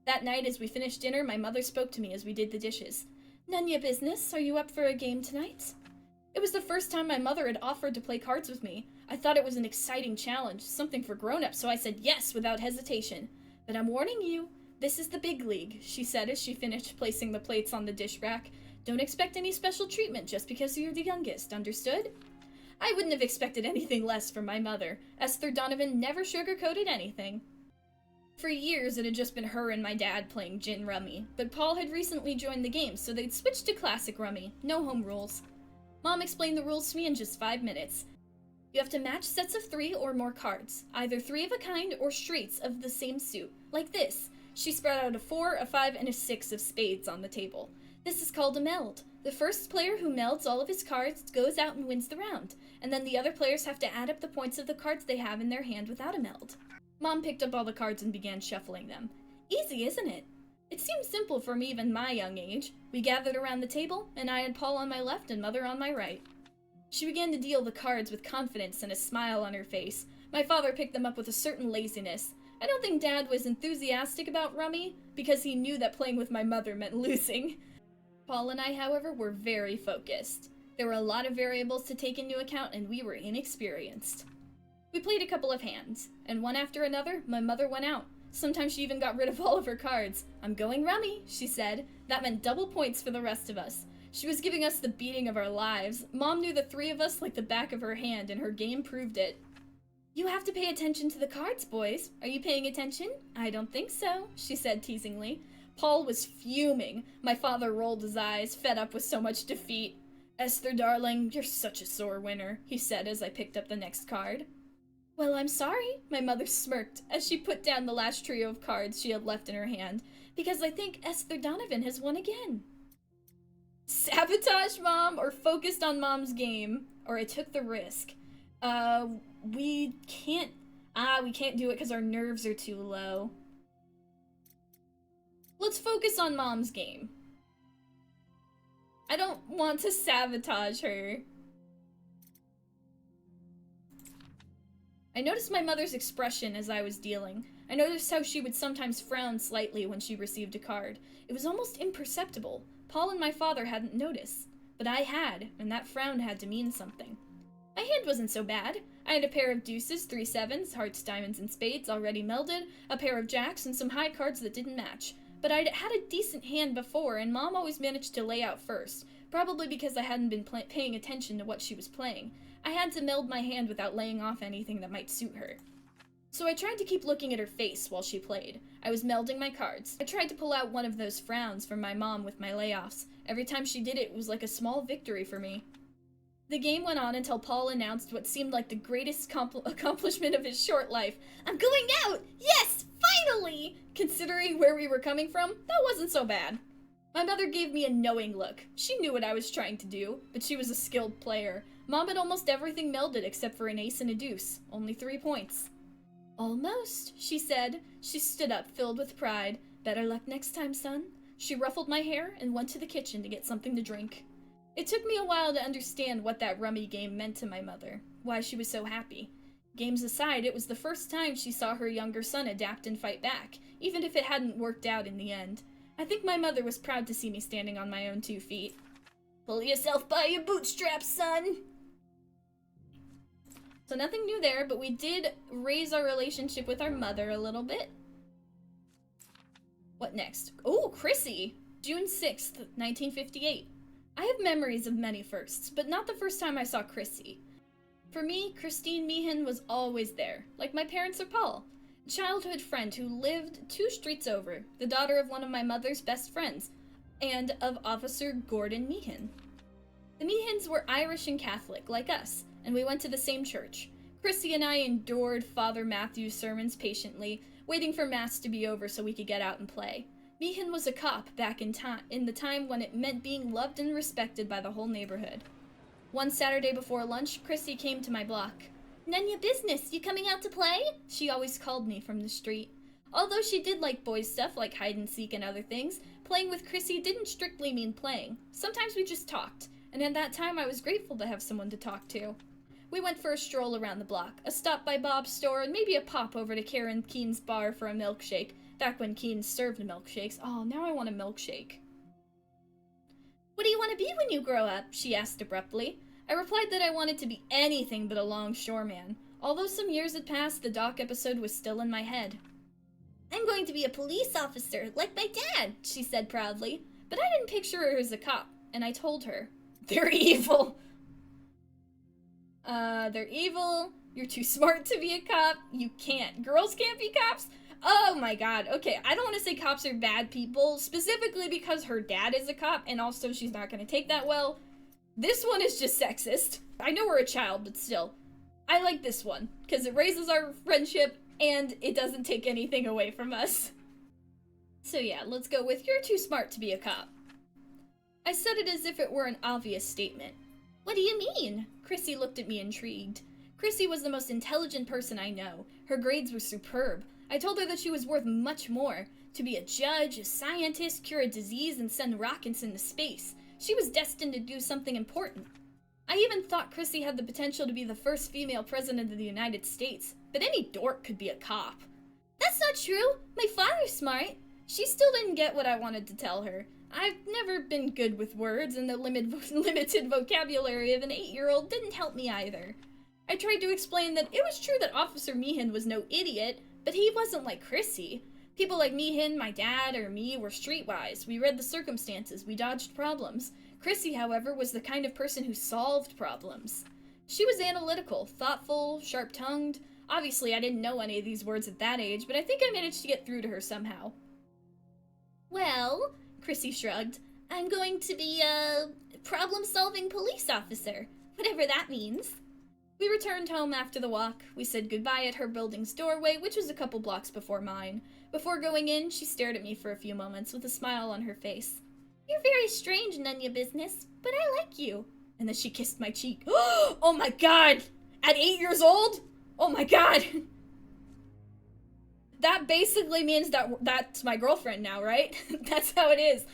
That night, as we finished dinner, my mother spoke to me as we did the dishes. "None your business. Are you up for a game tonight?" It was the first time my mother had offered to play cards with me. I thought it was an exciting challenge, something for grown-ups, so I said yes without hesitation. "But I'm warning you, this is the big league," she said as she finished placing the plates on the dish rack. "Don't expect any special treatment just because you're the youngest, understood?" I wouldn't have expected anything less from my mother. Esther Donovan never sugarcoated anything. For years, it had just been her and my dad playing gin rummy, but Paul had recently joined the game, so they'd switched to classic rummy, no home rules. Mom explained the rules to me in just 5 minutes. You have to match sets of 3 or more cards, either 3 of a kind or straights of the same suit, like this. She spread out a 4, a 5, and a 6 of spades on the table. This is called a meld. The first player who melds all of his cards goes out and wins the round, and then the other players have to add up the points of the cards they have in their hand without a meld. Mom picked up all the cards and began shuffling them. Easy, isn't it? It seemed simple for me even my young age. We gathered around the table, and I had Paul on my left and Mother on my right. She began to deal the cards with confidence and a smile on her face. My father picked them up with a certain laziness. I don't think Dad was enthusiastic about rummy, because he knew that playing with my mother meant losing. Paul and I, however, were very focused. There were a lot of variables to take into account, and we were inexperienced. We played a couple of hands, and one after another, my mother went out. Sometimes she even got rid of all of her cards. "I'm going rummy," she said. That meant double points for the rest of us. She was giving us the beating of our lives. Mom knew the 3 of us like the back of her hand, and her game proved it. You have to pay attention to the cards, boys. Are you paying attention? I don't think so, she said teasingly. Paul was fuming. My father rolled his eyes, fed up with so much defeat. Esther, darling, you're such a sore winner, he said as I picked up the next card. Well, I'm sorry, my mother smirked as she put down the last trio of cards she had left in her hand, because I think Esther Donovan has won again. Sabotage Mom or focused on Mom's game, or I took the risk. We can't do it because our nerves are too low. Let's focus on Mom's game. I don't want to sabotage her. I noticed my mother's expression as I was dealing. I noticed how she would sometimes frown slightly when she received a card. It was almost imperceptible. Paul and my father hadn't noticed, but I had, and that frown had to mean something. My hand wasn't so bad. I had a pair of deuces, 3 sevens, hearts, diamonds, and spades already melded, a pair of jacks, and some high cards that didn't match. But I'd had a decent hand before, and Mom always managed to lay out first, probably because I hadn't been paying attention to what she was playing. I had to meld my hand without laying off anything that might suit her. So I tried to keep looking at her face while she played. I was melding my cards. I tried to pull out one of those frowns from my mom with my layoffs. Every time she did it, it was like a small victory for me. The game went on until Paul announced what seemed like the greatest accomplishment of his short life. I'm going out! Yes! Finally! Considering where we were coming from, that wasn't so bad. My mother gave me a knowing look. She knew what I was trying to do, but she was a skilled player. Mom had almost everything melded except for an ace and a deuce. Only 3 points. Almost, she said. She stood up, filled with pride. Better luck next time, son. She ruffled my hair and went to the kitchen to get something to drink. It took me a while to understand what that rummy game meant to my mother, why she was so happy. Games aside, it was the first time she saw her younger son adapt and fight back, even if it hadn't worked out in the end. I think my mother was proud to see me standing on my own 2 feet. Pull yourself by your bootstraps, son! So nothing new there, but we did raise our relationship with our mother a little bit. What next? Oh, Chrissy! June 6th, 1958. I have memories of many firsts, but not the first time I saw Chrissy. For me, Christine Meehan was always there, like my parents or Paul. A childhood friend who lived 2 streets over, the daughter of one of my mother's best friends, and of Officer Gordon Meehan. The Meehans were Irish and Catholic, like us, and we went to the same church. Chrissy and I endured Father Matthew's sermons patiently, waiting for Mass to be over so we could get out and play. Meehan was a cop back in the time when it meant being loved and respected by the whole neighborhood. One Saturday before lunch, Chrissy came to my block. None your business, you coming out to play? She always called me from the street. Although she did like boys' stuff like hide and seek and other things, playing with Chrissy didn't strictly mean playing. Sometimes we just talked, and at that time I was grateful to have someone to talk to. We went for a stroll around the block, a stop by Bob's store, and maybe a pop over to Karen Keene's bar for a milkshake, back when Keene served milkshakes. Oh, now I want a milkshake. What do you want to be when you grow up? She asked abruptly. I replied that I wanted to be anything but a longshoreman. Although some years had passed, the dock episode was still in my head. I'm going to be a police officer, like my dad, she said proudly. But I didn't picture her as a cop, and I told her. They're evil. They're evil. You're too smart to be a cop. You can't. Girls can't be cops? Oh my god. Okay, I don't want to say cops are bad people, specifically because her dad is a cop, and also she's not going to take that well. This one is just sexist. I know we're a child, but still. I like this one, because it raises our friendship, and it doesn't take anything away from us. So yeah, let's go with, you're too smart to be a cop. I said it as if it were an obvious statement. What do you mean? Chrissy looked at me intrigued. Chrissy was the most intelligent person I know. Her grades were superb. I told her that she was worth much more. To be a judge, a scientist, cure a disease, and send rockets into space. She was destined to do something important. I even thought Chrissy had the potential to be the first female president of the United States, but any dork could be a cop. That's not true. My father's smart. She still didn't get what I wanted to tell her. I've never been good with words, and the limited vocabulary of an 8-year-old didn't help me either. I tried to explain that it was true that Officer Meehan was no idiot, but he wasn't like Chrissy. People like Meehan, my dad, or me were streetwise. We read the circumstances. We dodged problems. Chrissy, however, was the kind of person who solved problems. She was analytical, thoughtful, sharp-tongued. Obviously, I didn't know any of these words at that age, but I think I managed to get through to her somehow. Well, Chrissy shrugged, I'm going to be a problem-solving police officer, whatever that means. We returned home after the walk. We said goodbye at her building's doorway, which was a couple blocks before mine. Before going in, she stared at me for a few moments with a smile on her face. You're very strange, none your business, but I like you. And then she kissed my cheek. Oh my god! At 8 years old? Oh my god! That basically means that that's my girlfriend now, right? That's how it is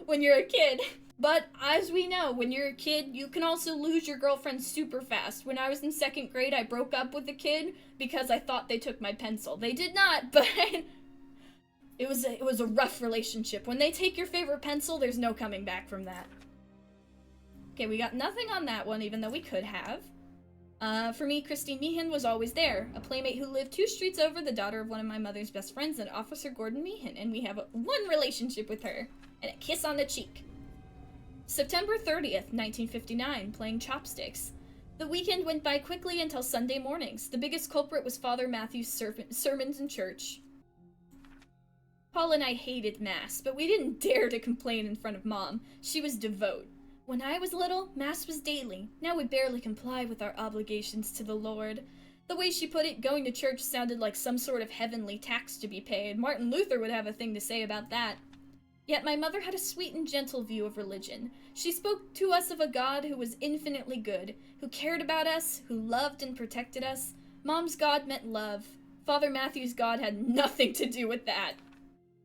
when you're a kid. But as we know, when you're a kid, you can also lose your girlfriend super fast. When I was in 2nd grade, I broke up with a kid because I thought they took my pencil. They did not, but it was a rough relationship. When they take your favorite pencil, there's no coming back from that. Okay, we got nothing on that one, even though we could have. For me, Christine Meehan was always there, a playmate who lived 2 streets over, the daughter of one of my mother's best friends, and Officer Gordon Meehan, and we have one relationship with her, and a kiss on the cheek. September 30th, 1959, playing chopsticks. The weekend went by quickly until Sunday mornings. The biggest culprit was Father Matthew's sermons in church. Paul and I hated Mass, but we didn't dare to complain in front of Mom. She was devout. When I was little, Mass was daily. Now we barely comply with our obligations to the Lord. The way she put it, going to church sounded like some sort of heavenly tax to be paid. Martin Luther would have a thing to say about that. Yet my mother had a sweet and gentle view of religion. She spoke to us of a God who was infinitely good, who cared about us, who loved and protected us. Mom's God meant love. Father Matthew's God had nothing to do with that.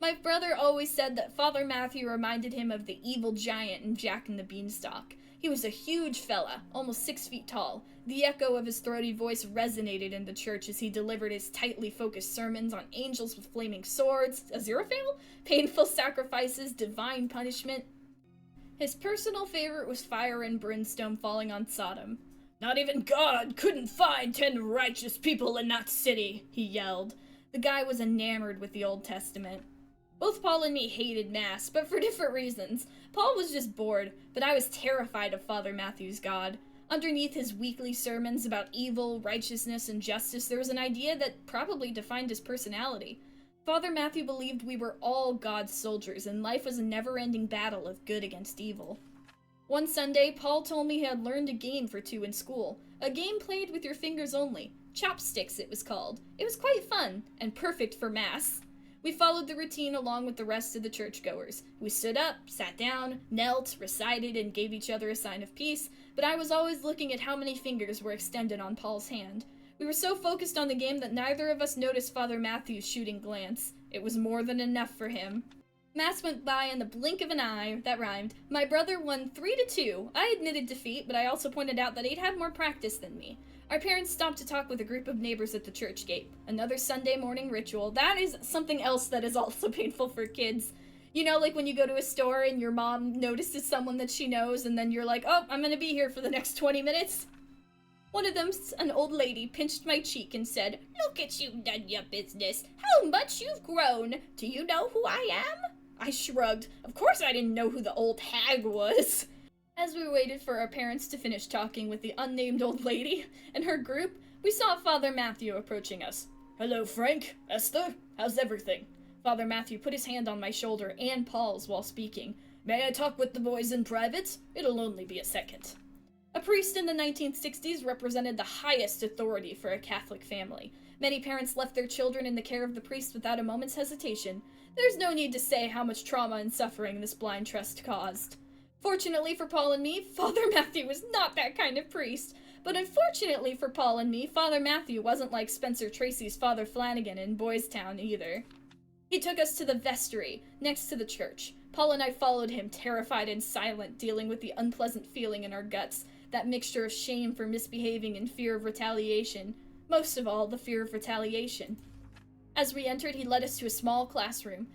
My brother always said that Father Matthew reminded him of the evil giant in Jack and the Beanstalk. He was a huge fella, almost 6 feet tall. The echo of his throaty voice resonated in the church as he delivered his tightly focused sermons on angels with flaming swords, Aziraphale, painful sacrifices, divine punishment. His personal favorite was fire and brimstone falling on Sodom. Not even God couldn't find 10 righteous people in that city, he yelled. The guy was enamored with the Old Testament. Both Paul and me hated Mass, but for different reasons. Paul was just bored, but I was terrified of Father Matthew's God. Underneath his weekly sermons about evil, righteousness, and justice, there was an idea that probably defined his personality. Father Matthew believed we were all God's soldiers, and life was a never-ending battle of good against evil. One Sunday, Paul told me he had learned a game for 2 in school. A game played with your fingers only. Chopsticks, it was called. It was quite fun, and perfect for Mass. We followed the routine along with the rest of the churchgoers. We stood up, sat down, knelt, recited, and gave each other a sign of peace, but I was always looking at how many fingers were extended on Paul's hand. We were so focused on the game that neither of us noticed Father Matthew's shooting glance. It was more than enough for him. Mass went by in the blink of an eye. That rhymed. My brother won 3-2. I admitted defeat, but I also pointed out that he'd had more practice than me. Our parents stopped to talk with a group of neighbors at the church gate. Another Sunday morning ritual. That is something else that is also painful for kids. You know, like when you go to a store and your mom notices someone that she knows and then you're like, oh, I'm gonna be here for the next 20 minutes. One of them, an old lady, pinched my cheek and said, Look at you, done your business. How much you've grown. Do you know who I am? I shrugged. Of course I didn't know who the old hag was. As we waited for our parents to finish talking with the unnamed old lady and her group, we saw Father Matthew approaching us. Hello, Frank. Esther. How's everything? Father Matthew put his hand on my shoulder and Paul's while speaking. May I talk with the boys in private? It'll only be a second. A priest in the 1960s represented the highest authority for a Catholic family. Many parents left their children in the care of the priest without a moment's hesitation. There's no need to say how much trauma and suffering this blind trust caused. Fortunately for Paul and me, Father Matthew was not that kind of priest. But unfortunately for Paul and me, Father Matthew wasn't like Spencer Tracy's Father Flanagan in Boys Town either. He took us to the vestry, next to the church. Paul and I followed him, terrified and silent, dealing with the unpleasant feeling in our guts, that mixture of shame for misbehaving and fear of retaliation. Most of all, the fear of retaliation. As we entered, he led us to a small classroom.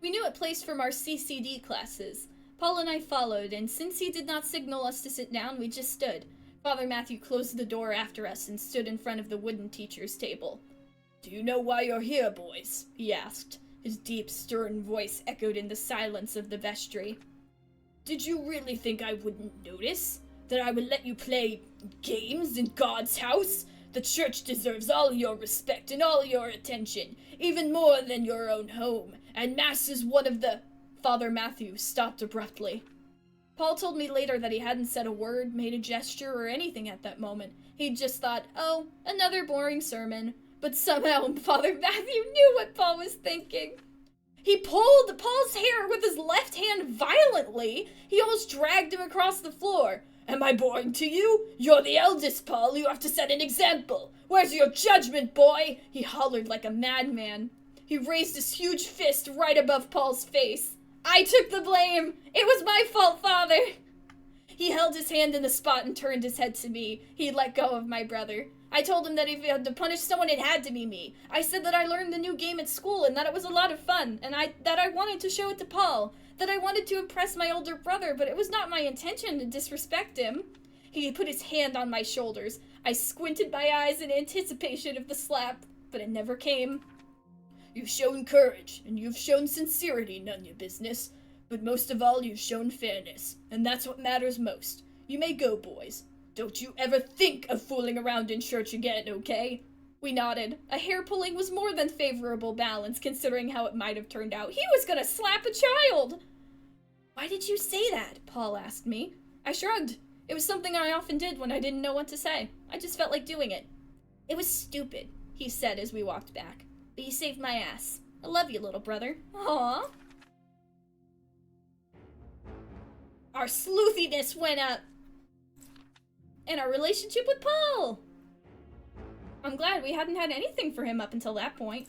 We knew it placed from our CCD classes. Paul and I followed, and since he did not signal us to sit down, we just stood. Father Matthew closed the door after us and stood in front of the wooden teacher's table. Do you know why you're here, boys? He asked. His deep, stern voice echoed in the silence of the vestry. Did you really think I wouldn't notice? That I would let you play games in God's house? The church deserves all your respect and all your attention, even more than your own home, and Mass is one of the... Father Matthew stopped abruptly. Paul told me later that he hadn't said a word, made a gesture, or anything at that moment. He'd just thought, oh, another boring sermon. But somehow Father Matthew knew what Paul was thinking. He pulled Paul's hair with his left hand violently. He almost dragged him across the floor. Am I boring to you? You're the eldest, Paul. You have to set an example. Where's your judgment, boy? He hollered like a madman. He raised his huge fist right above Paul's face. I took the blame. It was my fault, Father. He held his hand in the spot and turned his head to me. He let go of my brother. I told him that if he had to punish someone, it had to be me. I said that I learned the new game at school and that it was a lot of fun, and that I wanted to show it to Paul, that I wanted to impress my older brother, but it was not my intention to disrespect him. He put his hand on my shoulders. I squinted my eyes in anticipation of the slap, but it never came. You've shown courage, and you've shown sincerity, none your business. But most of all, you've shown fairness, and that's what matters most. You may go, boys. Don't you ever think of fooling around in church again, okay? We nodded. A hair pulling was more than favorable balance, considering how it might have turned out. He was gonna slap a child! Why did you say that? Paul asked me. I shrugged. It was something I often did when I didn't know what to say. I just felt like doing it. It was stupid, he said as we walked back. But you saved my ass. I love you, little brother. Aww. Our sleuthiness went up. And our relationship with Paul. I'm glad we hadn't had anything for him up until that point.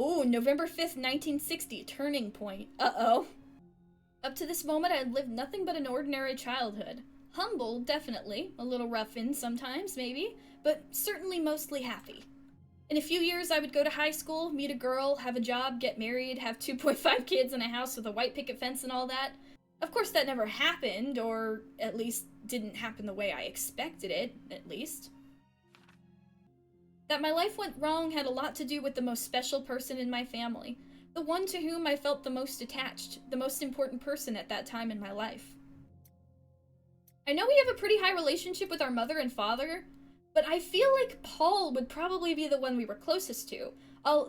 Ooh, November 5th, 1960, turning point. Uh-oh. Up to this moment, I had lived nothing but an ordinary childhood. Humble, definitely. A little rough-in sometimes, maybe. But certainly mostly happy. In a few years, I would go to high school, meet a girl, have a job, get married, have 2.5 kids in a house with a white picket fence and all that. Of course, that never happened, or at least didn't happen the way I expected it, at least. That my life went wrong had a lot to do with the most special person in my family, the one to whom I felt the most attached, the most important person at that time in my life. I know we have a pretty high relationship with our mother and father, but I feel like Paul would probably be the one we were closest to.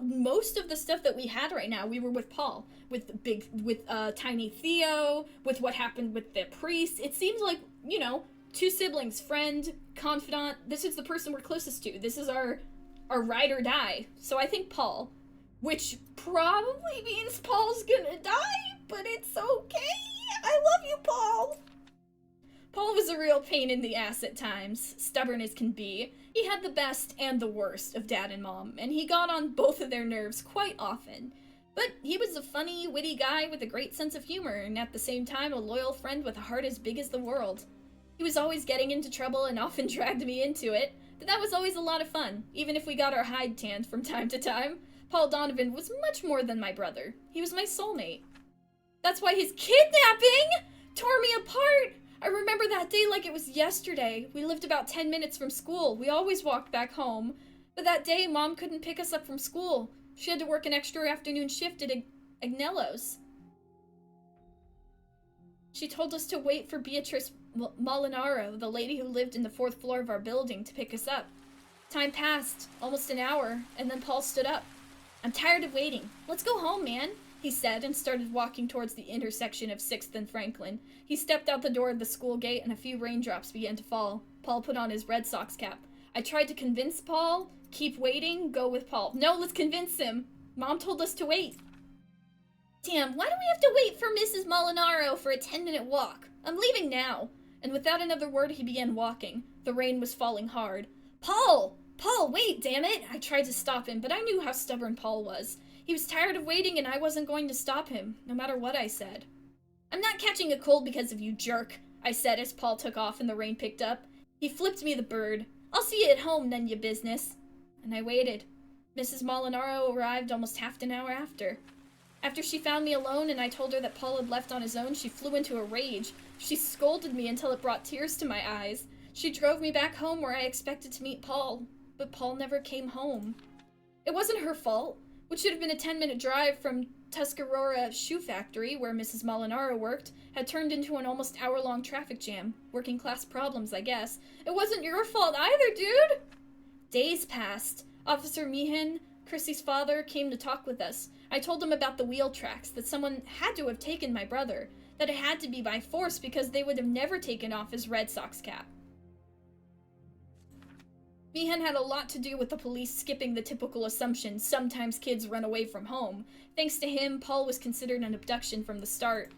Most of the stuff that we had right now, we were with Paul, with Tiny Theo, with what happened with the priest. It seems like, you know, two siblings, friend, confidant. This is the person we're closest to. This is our ride or die. So I think Paul, which probably means Paul's gonna die, but it's okay. I love you, Paul. Paul was a real pain in the ass at times, stubborn as can be. He had the best and the worst of Dad and Mom, and he got on both of their nerves quite often. But he was a funny, witty guy with a great sense of humor, and at the same time a loyal friend with a heart as big as the world. He was always getting into trouble and often dragged me into it, but that was always a lot of fun, even if we got our hide tanned from time to time. Paul Donovan was much more than my brother. He was my soulmate. That's why his kidnapping tore me apart! I remember that day like it was yesterday. We lived about 10 minutes from school. We always walked back home. But that day, Mom couldn't pick us up from school. She had to work an extra afternoon shift at Agnello's. She told us to wait for Beatrice Molinaro, the lady who lived in the 4th floor of our building, to pick us up. Time passed, almost an hour, and then Paul stood up. I'm tired of waiting. Let's go home, man, he said, and started walking towards the intersection of 6th and Franklin. He stepped out the door of the school gate, and a few raindrops began to fall. Paul put on his Red Sox cap. I tried to convince Paul, keep waiting, go with Paul. No, let's convince him. Mom told us to wait. Damn, why do we have to wait for Mrs. Molinaro for a 10-minute walk? I'm leaving now. And without another word, he began walking. The rain was falling hard. Paul! Paul, wait, damn it! I tried to stop him, but I knew how stubborn Paul was. He was tired of waiting, and I wasn't going to stop him, no matter what I said. I'm not catching a cold because of you, jerk, I said as Paul took off and the rain picked up. He flipped me the bird. I'll see you at home, none your business. And I waited. Mrs. Molinaro arrived almost half an hour after. After she found me alone and I told her that Paul had left on his own, she flew into a rage. She scolded me until it brought tears to my eyes. She drove me back home where I expected to meet Paul, but Paul never came home. It wasn't her fault, which should have been a 10-minute drive from Tuscarora Shoe Factory, where Mrs. Molinaro worked, had turned into an almost hour-long traffic jam. Working class problems, I guess. It wasn't your fault either, dude! Days passed. Officer Meehan, Chrissy's father, came to talk with us. I told him about the wheel tracks, that someone had to have taken my brother, that it had to be by force because they would have never taken off his Red Sox cap. Meehan had a lot to do with the police skipping the typical assumption sometimes kids run away from home. Thanks to him, Paul was considered an abduction from the start.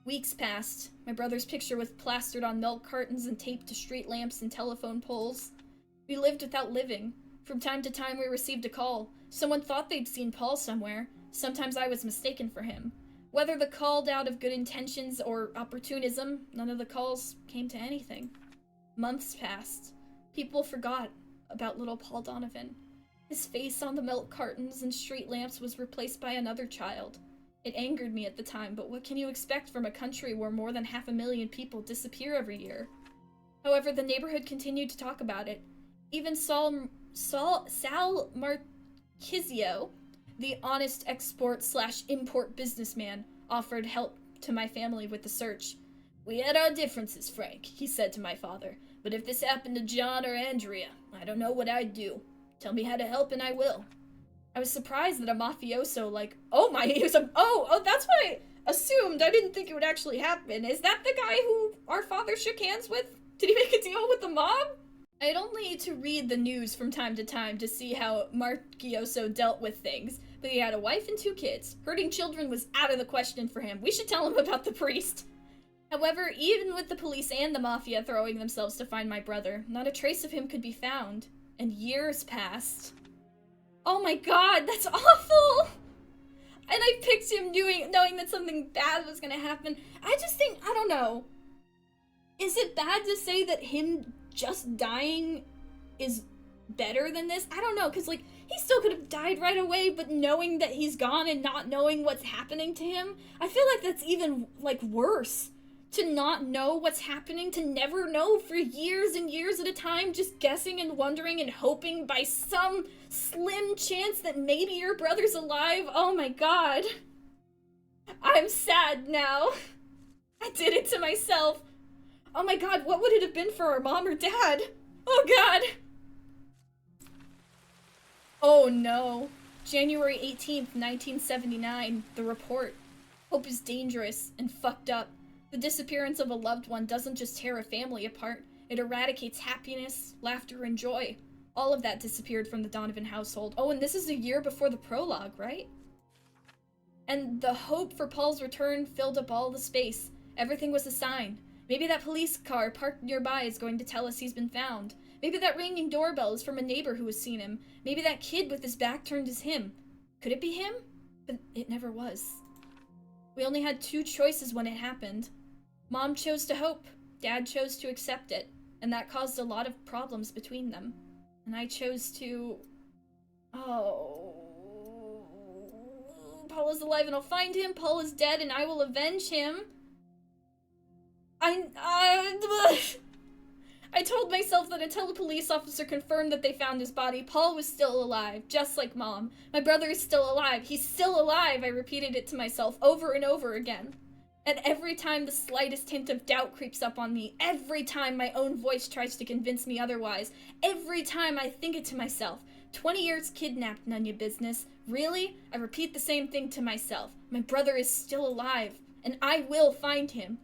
Weeks passed. My brother's picture was plastered on milk cartons and taped to street lamps and telephone poles. We lived without living. From time to time we received a call. Someone thought they'd seen Paul somewhere. Sometimes I was mistaken for him. Whether the called out of good intentions or opportunism, none of the calls came to anything. Months passed. People forgot about little Paul Donovan. His face on the milk cartons and street lamps was replaced by another child. It angered me at the time, but what can you expect from a country where more than 500,000 people disappear every year? However, the neighborhood continued to talk about it. Even Sal Marquisio, the honest export/import businessman, offered help to my family with the search. "We had our differences, Frank," he said to my father, "but if this happened to John or Andrea, I don't know what I'd do. Tell me how to help and I will." I was surprised that a mafioso that's what I assumed. I didn't think it would actually happen. Is that the guy who our father shook hands with? Did he make a deal with the mob? I had only to read the news from time to time to see how Marquioso dealt with things, but he had a wife and 2 kids. Hurting children was out of the question for him. We should tell him about the priest. However, even with the police and the mafia throwing themselves to find my brother, not a trace of him could be found. And years passed. Oh my god, that's awful! And I picked him knowing that something bad was gonna happen. I just think, I don't know. Is it bad to say that him just dying is better than this? I don't know, because, like, he still could have died right away, but knowing that he's gone and not knowing what's happening to him, I feel like that's even, like, worse. To not know what's happening, to never know for years and years at a time, just guessing and wondering and hoping by some slim chance that maybe your brother's alive. Oh my god. I'm sad now. I did it to myself. Oh my god, what would it have been for our mom or dad? Oh god. Oh no. January 18th, 1979. The report. Hope is dangerous and fucked up. The disappearance of a loved one doesn't just tear a family apart, it eradicates happiness, laughter, and joy. All of that disappeared from the Donovan household. Oh, and this is a year before the prologue, right? And the hope for Paul's return filled up all the space. Everything was a sign. Maybe that police car parked nearby is going to tell us he's been found. Maybe that ringing doorbell is from a neighbor who has seen him. Maybe that kid with his back turned is him. Could it be him? But it never was. We only had 2 choices when it happened. Mom chose to hope, Dad chose to accept it, and that caused a lot of problems between them. And I chose to... Oh... Paul is alive and I'll find him, Paul is dead and I will avenge him. I told myself that until the police officer confirmed that they found his body, Paul was still alive, just like Mom. My brother is still alive, he's still alive, I repeated it to myself over and over again. And every time the slightest hint of doubt creeps up on me, every time my own voice tries to convince me otherwise, every time I think it to myself, 20 years kidnapped, none your business. Really? I repeat the same thing to myself. My brother is still alive, and I will find him.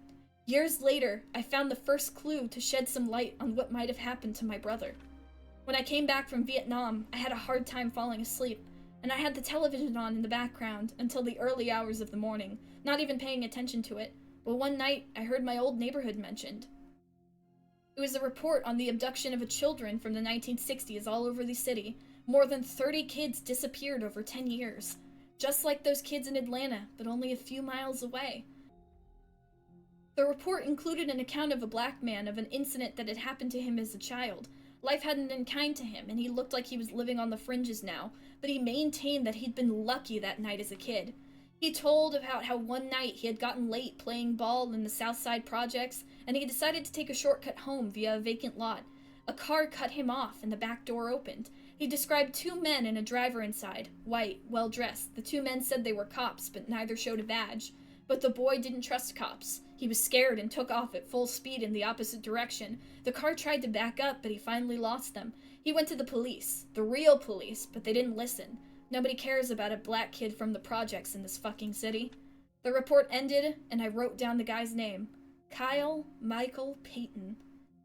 Years later, I found the first clue to shed some light on what might have happened to my brother. When I came back from Vietnam, I had a hard time falling asleep, and I had the television on in the background until the early hours of the morning, not even paying attention to it. But one night, I heard my old neighborhood mentioned. It was a report on the abduction of children from the 1960s all over the city. More than 30 kids disappeared over 10 years. Just like those kids in Atlanta, but only a few miles away. The report included an account of a black man of an incident that had happened to him as a child. Life hadn't been kind to him, and he looked like he was living on the fringes now, but he maintained that he'd been lucky that night as a kid. He told about how one night he had gotten late playing ball in the Southside projects, and he decided to take a shortcut home via a vacant lot. A car cut him off, and the back door opened. He described 2 men and a driver inside, white, well-dressed. The 2 men said they were cops, but neither showed a badge. But the boy didn't trust cops. He was scared and took off at full speed in the opposite direction. The car tried to back up, but he finally lost them. He went to the police, the real police, but they didn't listen. Nobody cares about a black kid from the projects in this fucking city. The report ended, and I wrote down the guy's name. Kyle Michael Payton.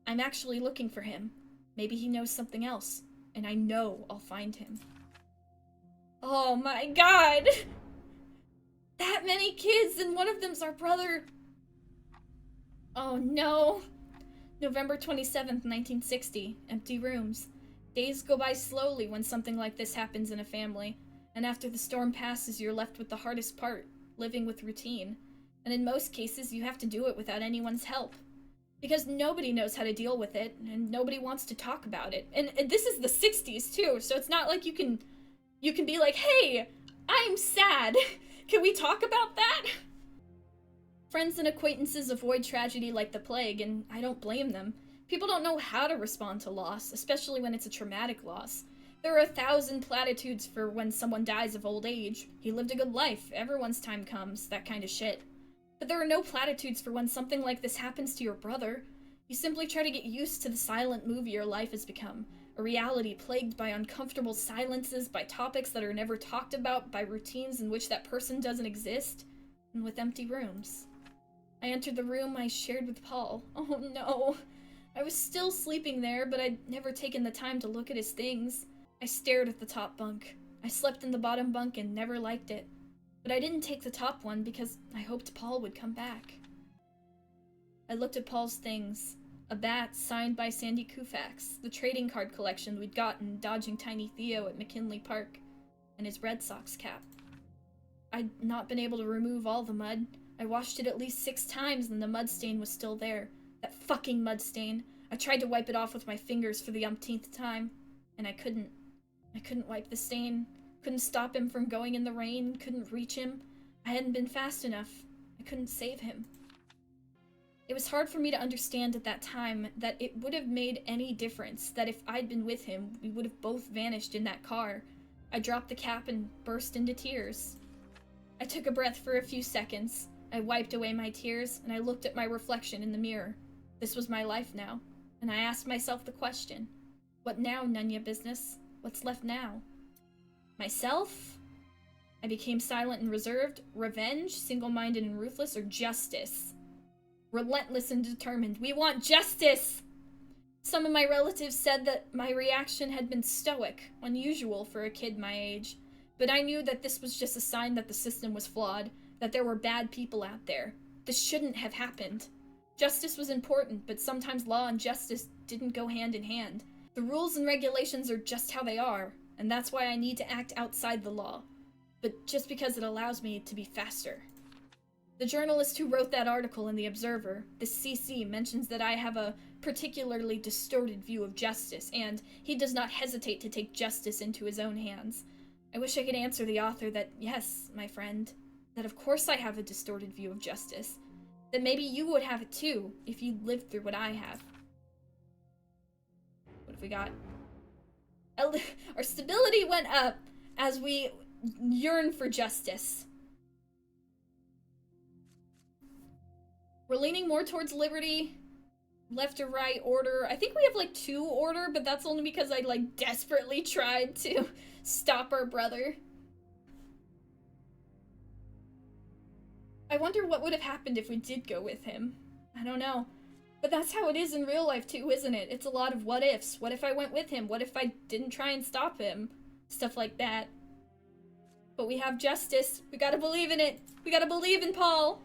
I'm actually looking for him. Maybe he knows something else, and I know I'll find him. Oh my god! That many kids, and one of them's our brother. Oh no. November 27th, 1960. Empty rooms. Days go by slowly when something like this happens in a family, and after the storm passes, you're left with the hardest part, living with routine. And in most cases, you have to do it without anyone's help. Because nobody knows how to deal with it, and nobody wants to talk about it. And this is the 60s, too, so it's not like you can be like, hey, I'm sad. Can we talk about that? Friends and acquaintances avoid tragedy like the plague, and I don't blame them. People don't know how to respond to loss, especially when it's a traumatic loss. There are 1,000 platitudes for when someone dies of old age. He lived a good life, everyone's time comes, that kind of shit. But there are no platitudes for when something like this happens to your brother. You simply try to get used to the silent movie your life has become. A reality plagued by uncomfortable silences, by topics that are never talked about, by routines in which that person doesn't exist, and with empty rooms. I entered the room I shared with Paul. Oh no. I was still sleeping there, but I'd never taken the time to look at his things. I stared at the top bunk. I slept in the bottom bunk and never liked it. But I didn't take the top one because I hoped Paul would come back. I looked at Paul's things. A bat signed by Sandy Koufax, the trading card collection we'd gotten dodging Tiny Theo at McKinley Park, and his Red Sox cap. I'd not been able to remove all the mud. I washed it at least 6 times and the mud stain was still there. That fucking mud stain. I tried to wipe it off with my fingers for the umpteenth time, and I couldn't. I couldn't wipe the stain. Couldn't stop him from going in the rain. Couldn't reach him. I hadn't been fast enough. I couldn't save him. It was hard for me to understand at that time that it would have made any difference, that if I'd been with him, we would have both vanished in that car. I dropped the cap and burst into tears. I took a breath for a few seconds. I wiped away my tears, and I looked at my reflection in the mirror. This was my life now, and I asked myself the question, what now, Nunya business? What's left now? Myself? I became silent and reserved. Revenge, single-minded and ruthless, or justice? Relentless and determined. We want justice! Some of my relatives said that my reaction had been stoic, unusual for a kid my age, but I knew that this was just a sign that the system was flawed, that there were bad people out there. This shouldn't have happened. Justice was important, but sometimes law and justice didn't go hand in hand. The rules and regulations are just how they are, and that's why I need to act outside the law. But just because it allows me to be faster. The journalist who wrote that article in The Observer, this CC, mentions that I have a particularly distorted view of justice, and he does not hesitate to take justice into his own hands. I wish I could answer the author that, yes, my friend, that of course I have a distorted view of justice. That maybe you would have it too, if you lived through what I have. What have we got? Our stability went up as we yearn for justice. We're leaning more towards liberty. Left or right order. I think we have like 2 order, but that's only because I like desperately tried to stop our brother. I wonder what would have happened if we did go with him. I don't know. But that's how it is in real life too, isn't it? It's a lot of what ifs. What if I went with him? What if I didn't try and stop him? Stuff like that. But we have justice. We gotta believe in it. We gotta believe in Paul.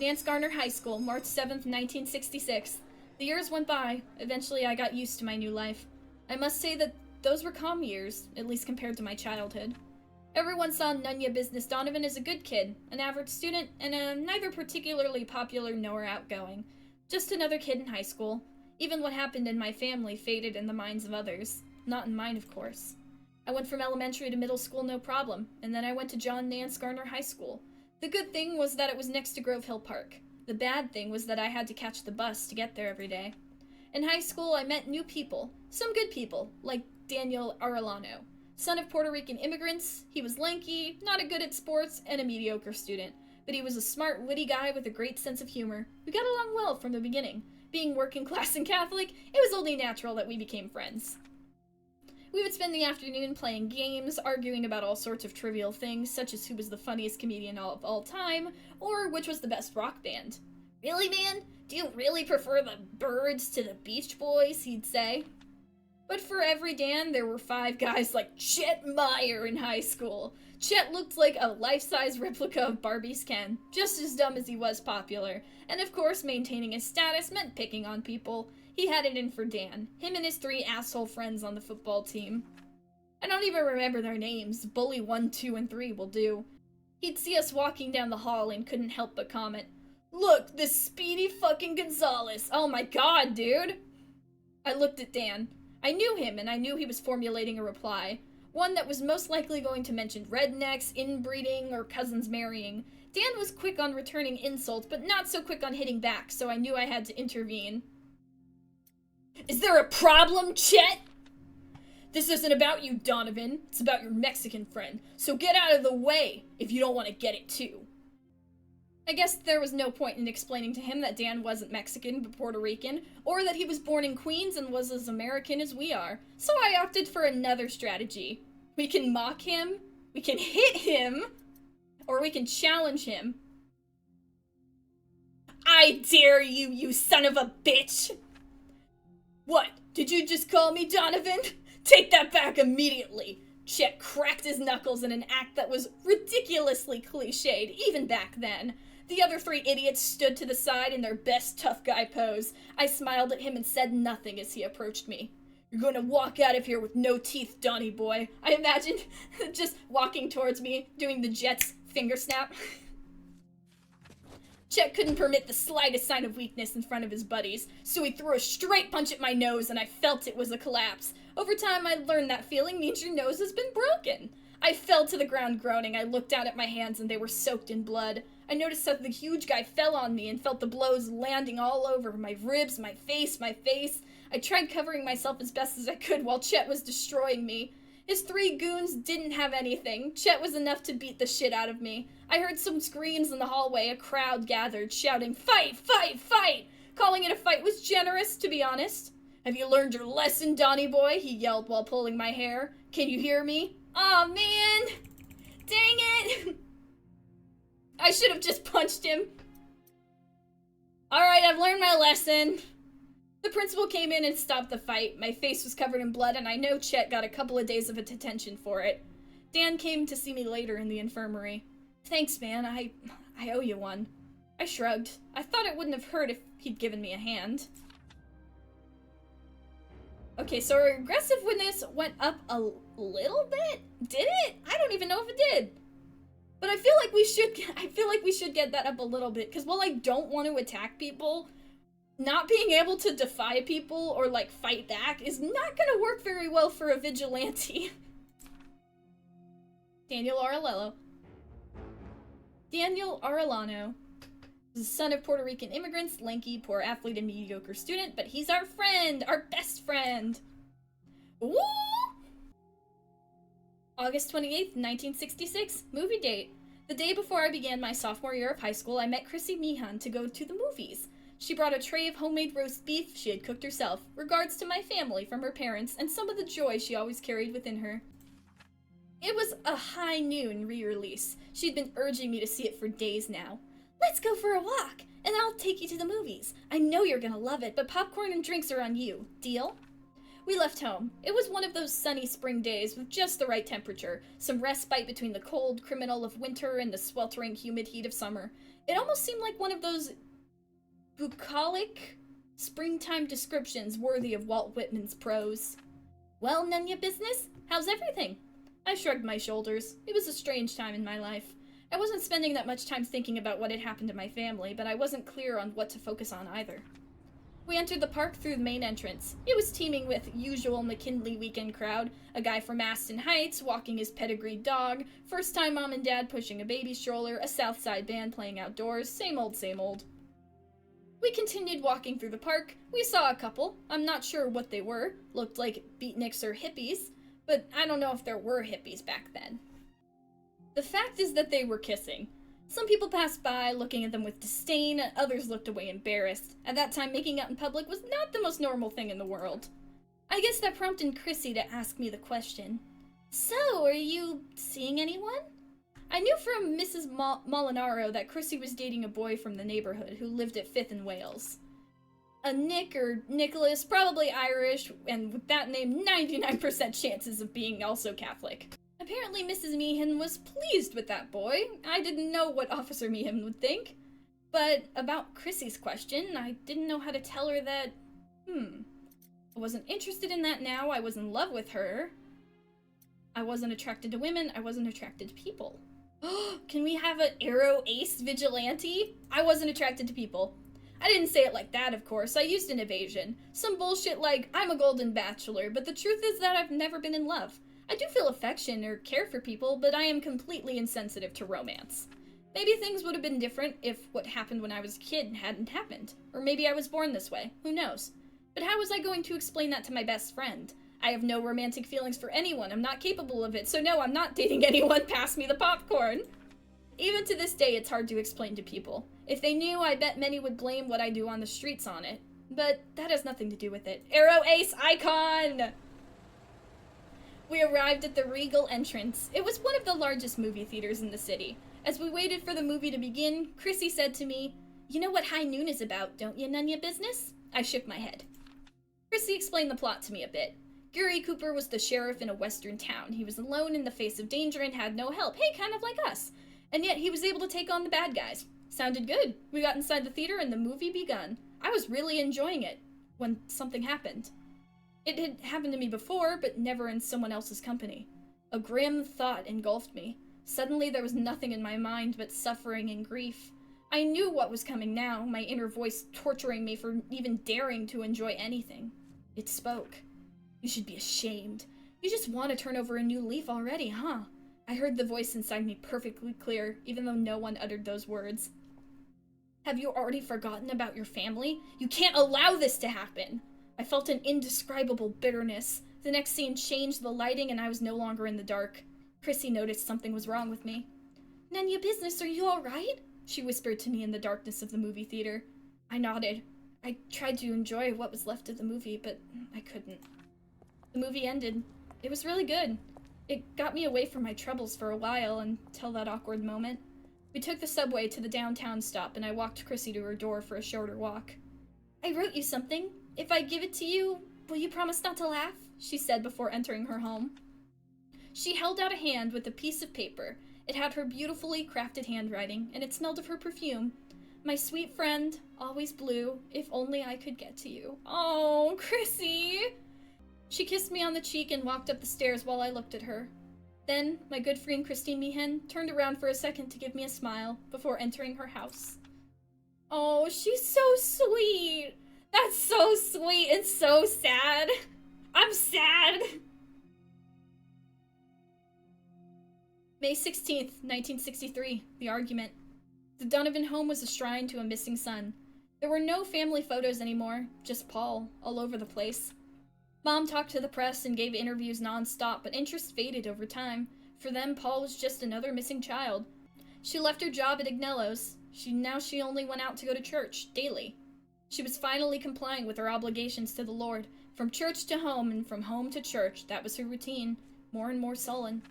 Nance Garner High School, March 7th, 1966. The years went by. Eventually I got used to my new life. I must say that those were calm years, at least compared to my childhood. Everyone saw Nunya Business Donovan as a good kid, an average student, and neither particularly popular nor outgoing. Just another kid in high school. Even what happened in my family faded in the minds of others. Not in mine, of course. I went from elementary to middle school no problem, and then I went to John Nance Garner High School. The good thing was that it was next to Grove Hill Park. The bad thing was that I had to catch the bus to get there every day. In high school, I met new people. Some good people, like Daniel Arellano. Son of Puerto Rican immigrants, he was lanky, not a good at sports, and a mediocre student. But he was a smart, witty guy with a great sense of humor. We got along well from the beginning. Being working class and Catholic, it was only natural that we became friends. We would spend the afternoon playing games, arguing about all sorts of trivial things, such as who was the funniest comedian of all time, or which was the best rock band. Really, man? Do you really prefer the Byrds to the Beach Boys? He'd say. But for every Dan, there were 5 guys like Chet Meyer in high school. Chet looked like a life-size replica of Barbie's Ken, just as dumb as he was popular. And of course, maintaining his status meant picking on people. He had it in for Dan, him and his 3 asshole friends on the football team. I don't even remember their names. Bully 1, 2, and 3 will do. He'd see us walking down the hall and couldn't help but comment, "Look, this speedy fucking Gonzalez. Oh my god, dude." I looked at Dan. I knew him, and I knew he was formulating a reply. One that was most likely going to mention rednecks, inbreeding, or cousins marrying. Dan was quick on returning insults, but not so quick on hitting back, so I knew I had to intervene. "Is there a problem, Chet?" "This isn't about you, Donovan. It's about your Mexican friend. So get out of the way if you don't want to get it too." I guess there was no point in explaining to him that Dan wasn't Mexican but Puerto Rican, or that he was born in Queens and was as American as we are. So I opted for another strategy. We can mock him, we can hit him, or we can challenge him. "I dare you, you son of a bitch!" "What? Did you just call me Donovan? Take that back immediately." Chet cracked his knuckles in an act that was ridiculously cliched, even back then. The other 3 idiots stood to the side in their best tough guy pose. I smiled at him and said nothing as he approached me. "You're gonna walk out of here with no teeth, Donnie boy." I imagined just walking towards me, doing the Jets finger snap. Chet couldn't permit the slightest sign of weakness in front of his buddies, so he threw a straight punch at my nose and I felt it was a collapse. Over time, I learned that feeling means your nose has been broken. I fell to the ground groaning. I looked down at my hands and they were soaked in blood. I noticed that the huge guy fell on me and felt the blows landing all over my ribs, my face. I tried covering myself as best as I could while Chet was destroying me. His 3 goons didn't have anything. Chet was enough to beat the shit out of me. I heard some screams in the hallway. A crowd gathered, shouting, "Fight! Fight! Fight!" Calling it a fight was generous, to be honest. "Have you learned your lesson, Donnie boy?" he yelled while pulling my hair. "Can you hear me?" Aw, man! Dang it! I should have just punched him. "Alright, I've learned my lesson." The principal came in and stopped the fight. My face was covered in blood, and I know Chet got a couple of days of detention for it. Dan came to see me later in the infirmary. "Thanks, man. I owe you one." I shrugged. I thought it wouldn't have hurt if he'd given me a hand. Okay, so our aggressiveness went up a little bit? Did it? I don't even know if it did. But I feel like we should get that up a little bit, because while I don't want to attack people, not being able to defy people or, like, fight back is not gonna work very well for a vigilante. Daniel Arellano is the son of Puerto Rican immigrants, lanky, poor athlete, and mediocre student, but he's our friend, our best friend. Woo! August 28th, 1966, movie date. The day before I began my sophomore year of high school, I met Chrissy Meehan to go to the movies. She brought a tray of homemade roast beef she had cooked herself, regards to my family from her parents, and some of the joy she always carried within her. It was a high noon re-release. She'd been urging me to see it for days now. "Let's go for a walk, and I'll take you to the movies. I know you're gonna love it, but popcorn and drinks are on you. Deal?" We left home. It was one of those sunny spring days with just the right temperature, some respite between the cold criminal of winter and the sweltering humid heat of summer. It almost seemed like one of those bucolic springtime descriptions worthy of Walt Whitman's prose. "Well, none ya business? How's everything?" I shrugged my shoulders. It was a strange time in my life. I wasn't spending that much time thinking about what had happened to my family, but I wasn't clear on what to focus on either. We entered the park through the main entrance. It was teeming with usual McKinley weekend crowd, a guy from Aston Heights walking his pedigreed dog, first-time mom and dad pushing a baby stroller, a Southside band playing outdoors, same old, same old. We continued walking through the park. We saw a couple. I'm not sure what they were. Looked like beatniks or hippies, but I don't know if there were hippies back then. The fact is that they were kissing. Some people passed by, looking at them with disdain, others looked away embarrassed. At that time, making out in public was not the most normal thing in the world. I guess that prompted Chrissy to ask me the question. So, are you seeing anyone? I knew from Mrs. Molinaro that Chrissy was dating a boy from the neighborhood who lived at 5th in Wales. A Nick or Nicholas, probably Irish, and with that name, 99% chances of being also Catholic. Apparently Mrs. Meehan was pleased with that boy. I didn't know what Officer Meehan would think. But about Chrissy's question, I didn't know how to tell her that, I wasn't interested in that now, I was in love with her. I wasn't attracted to women, I wasn't attracted to people. Can we have an arrow ace vigilante? I wasn't attracted to people. I didn't say it like that, of course. I used an evasion. Some bullshit like, I'm a golden bachelor, but the truth is that I've never been in love. I do feel affection or care for people, but I am completely insensitive to romance. Maybe things would have been different if what happened when I was a kid hadn't happened. Or maybe I was born this way. Who knows? But how was I going to explain that to my best friend? I have no romantic feelings for anyone. I'm not capable of it, so no, I'm not dating anyone. Pass me the popcorn. Even to this day, it's hard to explain to people. If they knew, I bet many would blame what I do on the streets on it. But that has nothing to do with it. Arrow Ace Icon! We arrived at the Regal entrance. It was one of the largest movie theaters in the city. As we waited for the movie to begin, Chrissy said to me, "You know what High Noon is about, don't you, none of your business?" I shook my head. Chrissy explained the plot to me a bit. Gary Cooper was the sheriff in a western town. He was alone in the face of danger and had no help. Hey, kind of like us. And yet he was able to take on the bad guys. Sounded good. We got inside the theater and the movie begun. I was really enjoying it when something happened. It had happened to me before, but never in someone else's company. A grim thought engulfed me. Suddenly there was nothing in my mind but suffering and grief. I knew what was coming now, my inner voice torturing me for even daring to enjoy anything. It spoke. "You should be ashamed. You just want to turn over a new leaf already, huh?" I heard the voice inside me perfectly clear, even though no one uttered those words. "Have you already forgotten about your family? You can't allow this to happen!" I felt an indescribable bitterness. The next scene changed the lighting and I was no longer in the dark. Chrissy noticed something was wrong with me. "None your business, are you alright?" she whispered to me in the darkness of the movie theater. I nodded. I tried to enjoy what was left of the movie, but I couldn't. The movie ended. It was really good. It got me away from my troubles for a while until that awkward moment. We took the subway to the downtown stop and I walked Chrissy to her door for a shorter walk. "I wrote you something. If I give it to you, will you promise not to laugh?" she said before entering her home. She held out a hand with a piece of paper. It had her beautifully crafted handwriting, and it smelled of her perfume. "My sweet friend, always blue, if only I could get to you." Oh, Chrissy! She kissed me on the cheek and walked up the stairs while I looked at her. Then, my good friend Christine Meehan turned around for a second to give me a smile before entering her house. Oh, she's so sweet! That's so sweet and so sad. I'm sad! May 16th, 1963, the argument. The Donovan home was a shrine to a missing son. There were no family photos anymore, just Paul, all over the place. Mom talked to the press and gave interviews non-stop, but interest faded over time. For them, Paul was just another missing child. She left her job at Agnello's. Now she only went out to go to church, daily. She was finally complying with her obligations to the Lord. From church to home and from home to church, that was her routine, more and more sullen.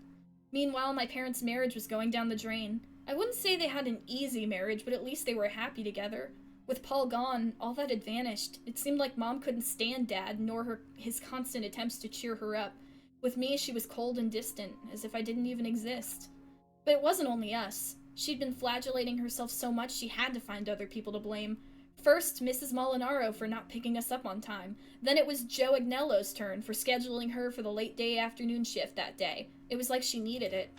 Meanwhile, my parents' marriage was going down the drain. I wouldn't say they had an easy marriage, but at least they were happy together. With Paul gone, all that had vanished. It seemed like Mom couldn't stand Dad, nor his constant attempts to cheer her up. With me, she was cold and distant, as if I didn't even exist. But it wasn't only us. She'd been flagellating herself so much she had to find other people to blame. First, Mrs. Molinaro for not picking us up on time. Then it was Joe Agnello's turn for scheduling her for the late day afternoon shift that day. It was like she needed it.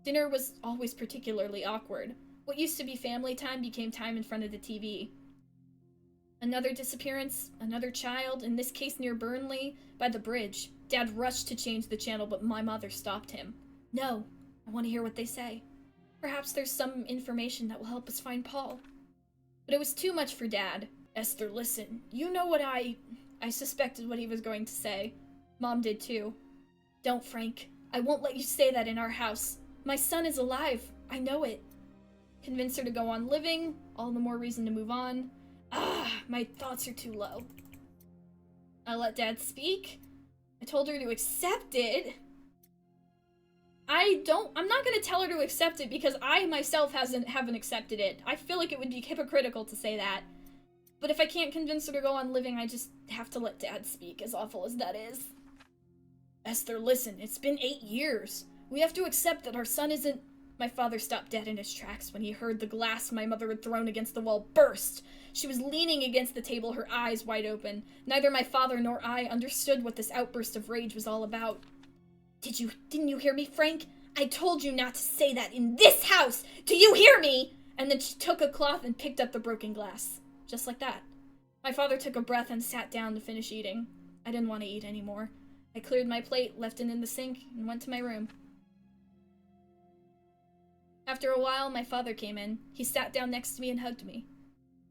Dinner was always particularly awkward. What used to be family time became time in front of the TV. Another disappearance, another child, in this case near Burnley, by the bridge. Dad rushed to change the channel, but my mother stopped him. "No, I want to hear what they say. Perhaps there's some information that will help us find Paul." But it was too much for Dad. "Esther, listen. You know what I suspected what he was going to say. Mom did too. Don't, Frank. I won't let you say that in our house. My son is alive. I know it." convince her to go on living, all the more reason to move on. My thoughts are too low. I let Dad speak. I told her to accept it. I'm not gonna tell her to accept it because I myself haven't accepted it. I feel like it would be hypocritical to say that. But if I can't convince her to go on living, I just have to let Dad speak, as awful as that is. Esther, listen, it's been 8 years. We have to accept that our son isn't... My father stopped dead in his tracks when he heard the glass my mother had thrown against the wall burst. She was leaning against the table, her eyes wide open. Neither my father nor I understood what this outburst of rage was all about. Didn't you hear me, Frank? I told you not to say that in this house! Do you hear me? And then she took a cloth and picked up the broken glass. Just like that. My father took a breath and sat down to finish eating. I didn't want to eat anymore. I cleared my plate, left it in the sink, and went to my room. After a while, my father came in. He sat down next to me and hugged me.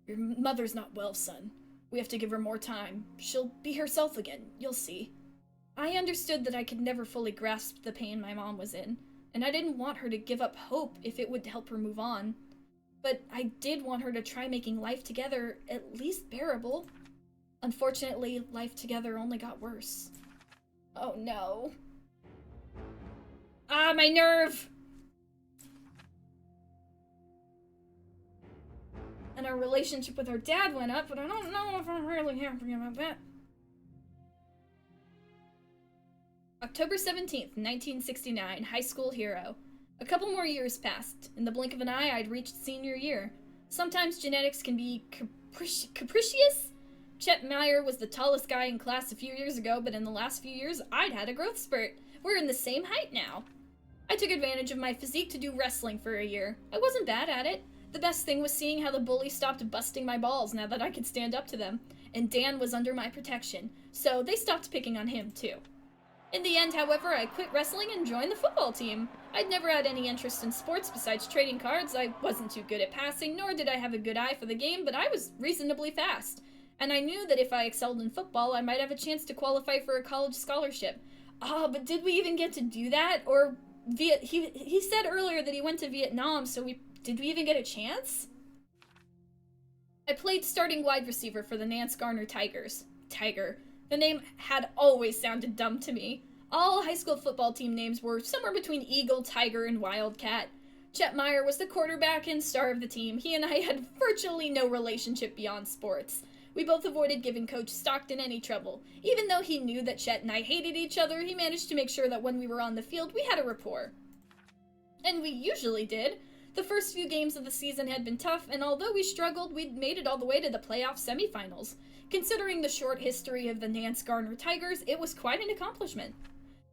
Your mother's not well, son. We have to give her more time. She'll be herself again. You'll see. I understood that I could never fully grasp the pain my mom was in, and I didn't want her to give up hope if it would help her move on. But I did want her to try making life together at least bearable. Unfortunately, life together only got worse. Oh no. My nerve! And our relationship with our dad went up, but I don't know if I'm really happy about that. October 17th, 1969, high school hero. A couple more years passed. In the blink of an eye, I'd reached senior year. Sometimes genetics can be capricious? Chet Meyer was the tallest guy in class a few years ago, but in the last few years, I'd had a growth spurt. We're in the same height now. I took advantage of my physique to do wrestling for a year. I wasn't bad at it. The best thing was seeing how the bullies stopped busting my balls now that I could stand up to them. And Dan was under my protection, so they stopped picking on him too. In the end, however, I quit wrestling and joined the football team. I'd never had any interest in sports besides trading cards. I wasn't too good at passing, nor did I have a good eye for the game, but I was reasonably fast. And I knew that if I excelled in football, I might have a chance to qualify for a college scholarship. But did we even get to do that? Or he said earlier that he went to Vietnam, so did we even get a chance? I played starting wide receiver for the Nance Garner Tigers. Tiger. The name had always sounded dumb to me. All high school football team names were somewhere between Eagle, Tiger, and Wildcat. Chet Meyer was the quarterback and star of the team. He and I had virtually no relationship beyond sports. We both avoided giving Coach Stockton any trouble. Even though he knew that Chet and I hated each other, he managed to make sure that when we were on the field, we had a rapport. And we usually did. The first few games of the season had been tough, and although we struggled, we'd made it all the way to the playoff semifinals. Considering the short history of the Nance Garner Tigers, it was quite an accomplishment.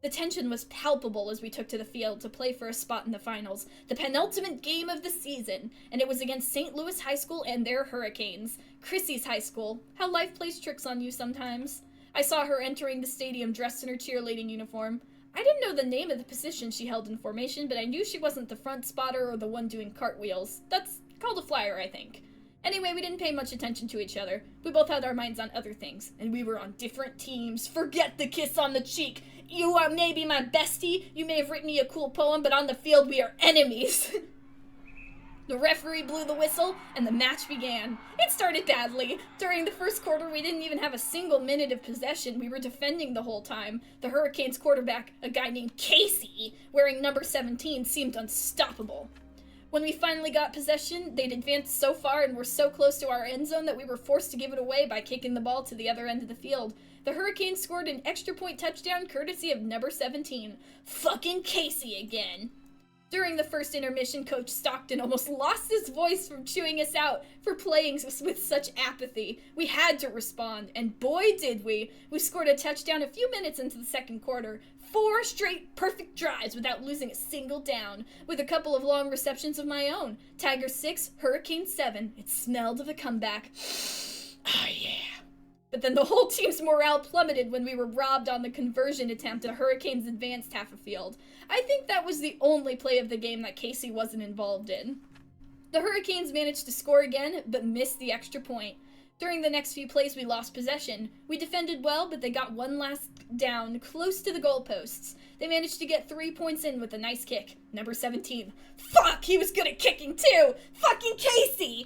The tension was palpable as we took to the field to play for a spot in the finals, the penultimate game of the season, and it was against St. Louis High School and their Hurricanes. Chrissy's high school. How life plays tricks on you sometimes. I saw her entering the stadium dressed in her cheerleading uniform. I didn't know the name of the position she held in formation, but I knew she wasn't the front spotter or the one doing cartwheels. That's called a flyer, I think. Anyway, we didn't pay much attention to each other. We both had our minds on other things, and we were on different teams. Forget the kiss on the cheek. You are maybe my bestie. You may have written me a cool poem, but on the field we are enemies. The referee blew the whistle, and the match began. It started badly. During the first quarter, we didn't even have a single minute of possession. We were defending the whole time. The Hurricanes quarterback, a guy named Casey, wearing number 17, seemed unstoppable. When we finally got possession, they'd advanced so far and were so close to our end zone that we were forced to give it away by kicking the ball to the other end of the field. The Hurricanes scored an extra point touchdown courtesy of number 17. Fucking Casey again. During the first intermission, Coach Stockton almost lost his voice from chewing us out for playing with such apathy. We had to respond, and boy did we. We scored a touchdown a few minutes into the second quarter. 4 straight perfect drives without losing a single down, with a couple of long receptions of my own. Tigers 6, Hurricanes 7. It smelled of a comeback. Oh yeah. But then the whole team's morale plummeted when we were robbed on the conversion attempt and Hurricanes advanced half a field. I think that was the only play of the game that Casey wasn't involved in. The Hurricanes managed to score again, but missed the extra point. During the next few plays, we lost possession. We defended well, but they got one last down close to the goalposts. They managed to get 3 points in with a nice kick. Number 17. Fuck, he was good at kicking too! Fucking Casey!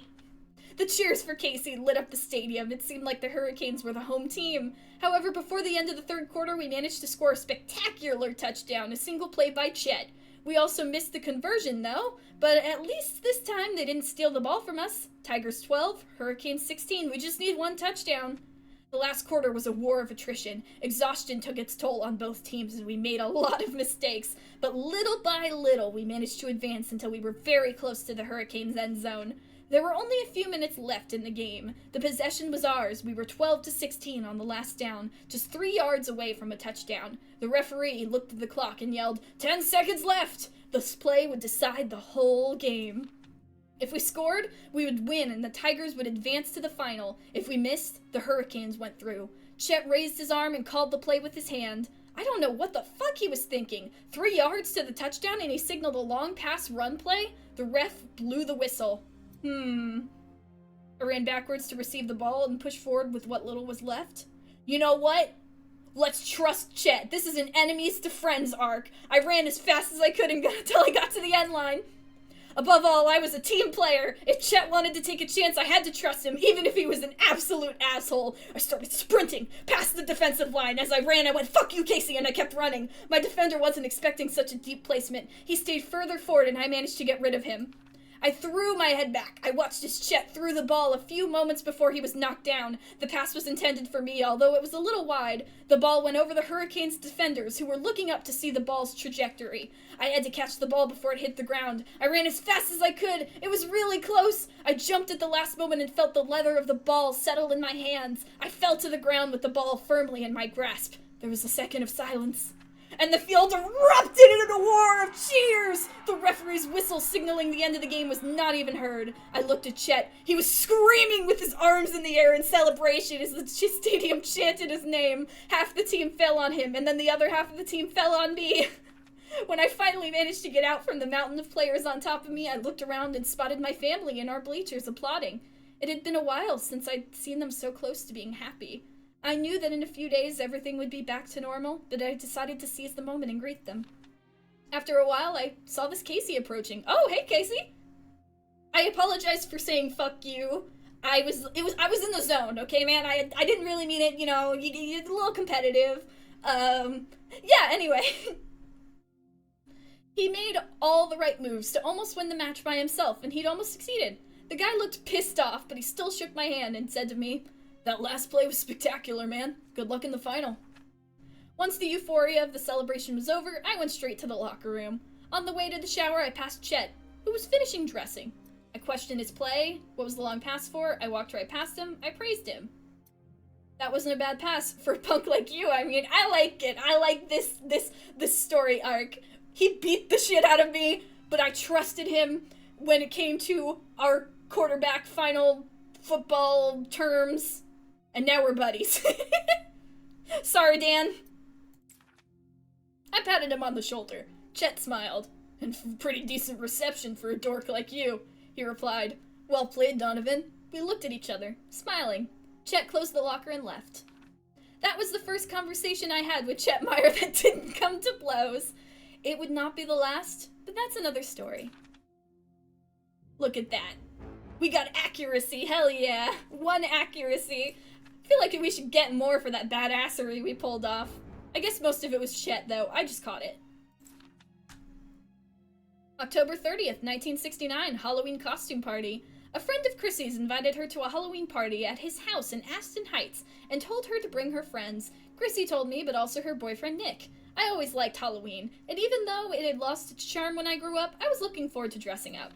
The cheers for Casey lit up the stadium. It seemed like the Hurricanes were the home team. However, before the end of the third quarter, we managed to score a spectacular touchdown, a single play by Chet. We also missed the conversion, though, but at least this time they didn't steal the ball from us. Tigers 12, Hurricanes 16. We just need one touchdown. The last quarter was a war of attrition. Exhaustion took its toll on both teams, and we made a lot of mistakes. But little by little, we managed to advance until we were very close to the Hurricanes' end zone. There were only a few minutes left in the game. The possession was ours. We were 12-16 on the last down, just 3 yards away from a touchdown. The referee looked at the clock and yelled, 10 seconds left! This play would decide the whole game. If we scored, we would win and the Tigers would advance to the final. If we missed, the Hurricanes went through. Chet raised his arm and called the play with his hand. I don't know what the fuck he was thinking. 3 yards to the touchdown and he signaled a long pass run play? The ref blew the whistle. I ran backwards to receive the ball and push forward with what little was left. You know what? Let's trust Chet. This is an enemies to friends arc. I ran as fast as I could until I got to the end line. Above all, I was a team player. If Chet wanted to take a chance, I had to trust him, even if he was an absolute asshole. I started sprinting past the defensive line. As I ran, I went, fuck you, Casey, and I kept running. My defender wasn't expecting such a deep placement. He stayed further forward, and I managed to get rid of him. I threw my head back. I watched as Chet threw the ball a few moments before he was knocked down. The pass was intended for me, although it was a little wide. The ball went over the Hurricanes' defenders, who were looking up to see the ball's trajectory. I had to catch the ball before it hit the ground. I ran as fast as I could. It was really close. I jumped at the last moment and felt the leather of the ball settle in my hands. I fell to the ground with the ball firmly in my grasp. There was a second of silence. And the field erupted in a war of cheers! The referee's whistle signaling the end of the game was not even heard. I looked at Chet. He was screaming with his arms in the air in celebration as the stadium chanted his name. Half the team fell on him, and then the other half of the team fell on me. When I finally managed to get out from the mountain of players on top of me, I looked around and spotted my family in our bleachers applauding. It had been a while since I'd seen them so close to being happy. I knew that in a few days everything would be back to normal, but I decided to seize the moment and greet them. After a while, I saw this Casey approaching. Oh, hey, Casey! I apologize for saying fuck you. I was in the zone, okay, man? I didn't really mean it, you know, you're a little competitive. Yeah, anyway. He made all the right moves to almost win the match by himself, and he'd almost succeeded. The guy looked pissed off, but he still shook my hand and said to me, "That last play was spectacular, man. Good luck in the final." Once the euphoria of the celebration was over, I went straight to the locker room. On the way to the shower, I passed Chet, who was finishing dressing. I questioned his play. What was the long pass for? I walked right past him. I praised him. That wasn't a bad pass for a punk like you. I mean, I like it. I like this story arc. He beat the shit out of me, but I trusted him when it came to our quarterback final football terms. And now we're buddies. Sorry, Dan. I patted him on the shoulder. Chet smiled. And pretty decent reception for a dork like you, he replied. Well played, Donovan. We looked at each other, smiling. Chet closed the locker and left. That was the first conversation I had with Chet Meyer that didn't come to blows. It would not be the last, but that's another story. Look at that. We got accuracy, hell yeah. 1 accuracy. I feel like we should get more for that badassery we pulled off. I guess most of it was Chet, though. I just caught it. October 30th, 1969, Halloween costume party. A friend of Chrissy's invited her to a Halloween party at his house in Aston Heights and told her to bring her friends. Chrissy told me, but also her boyfriend Nick. I always liked Halloween, and even though it had lost its charm when I grew up, I was looking forward to dressing up.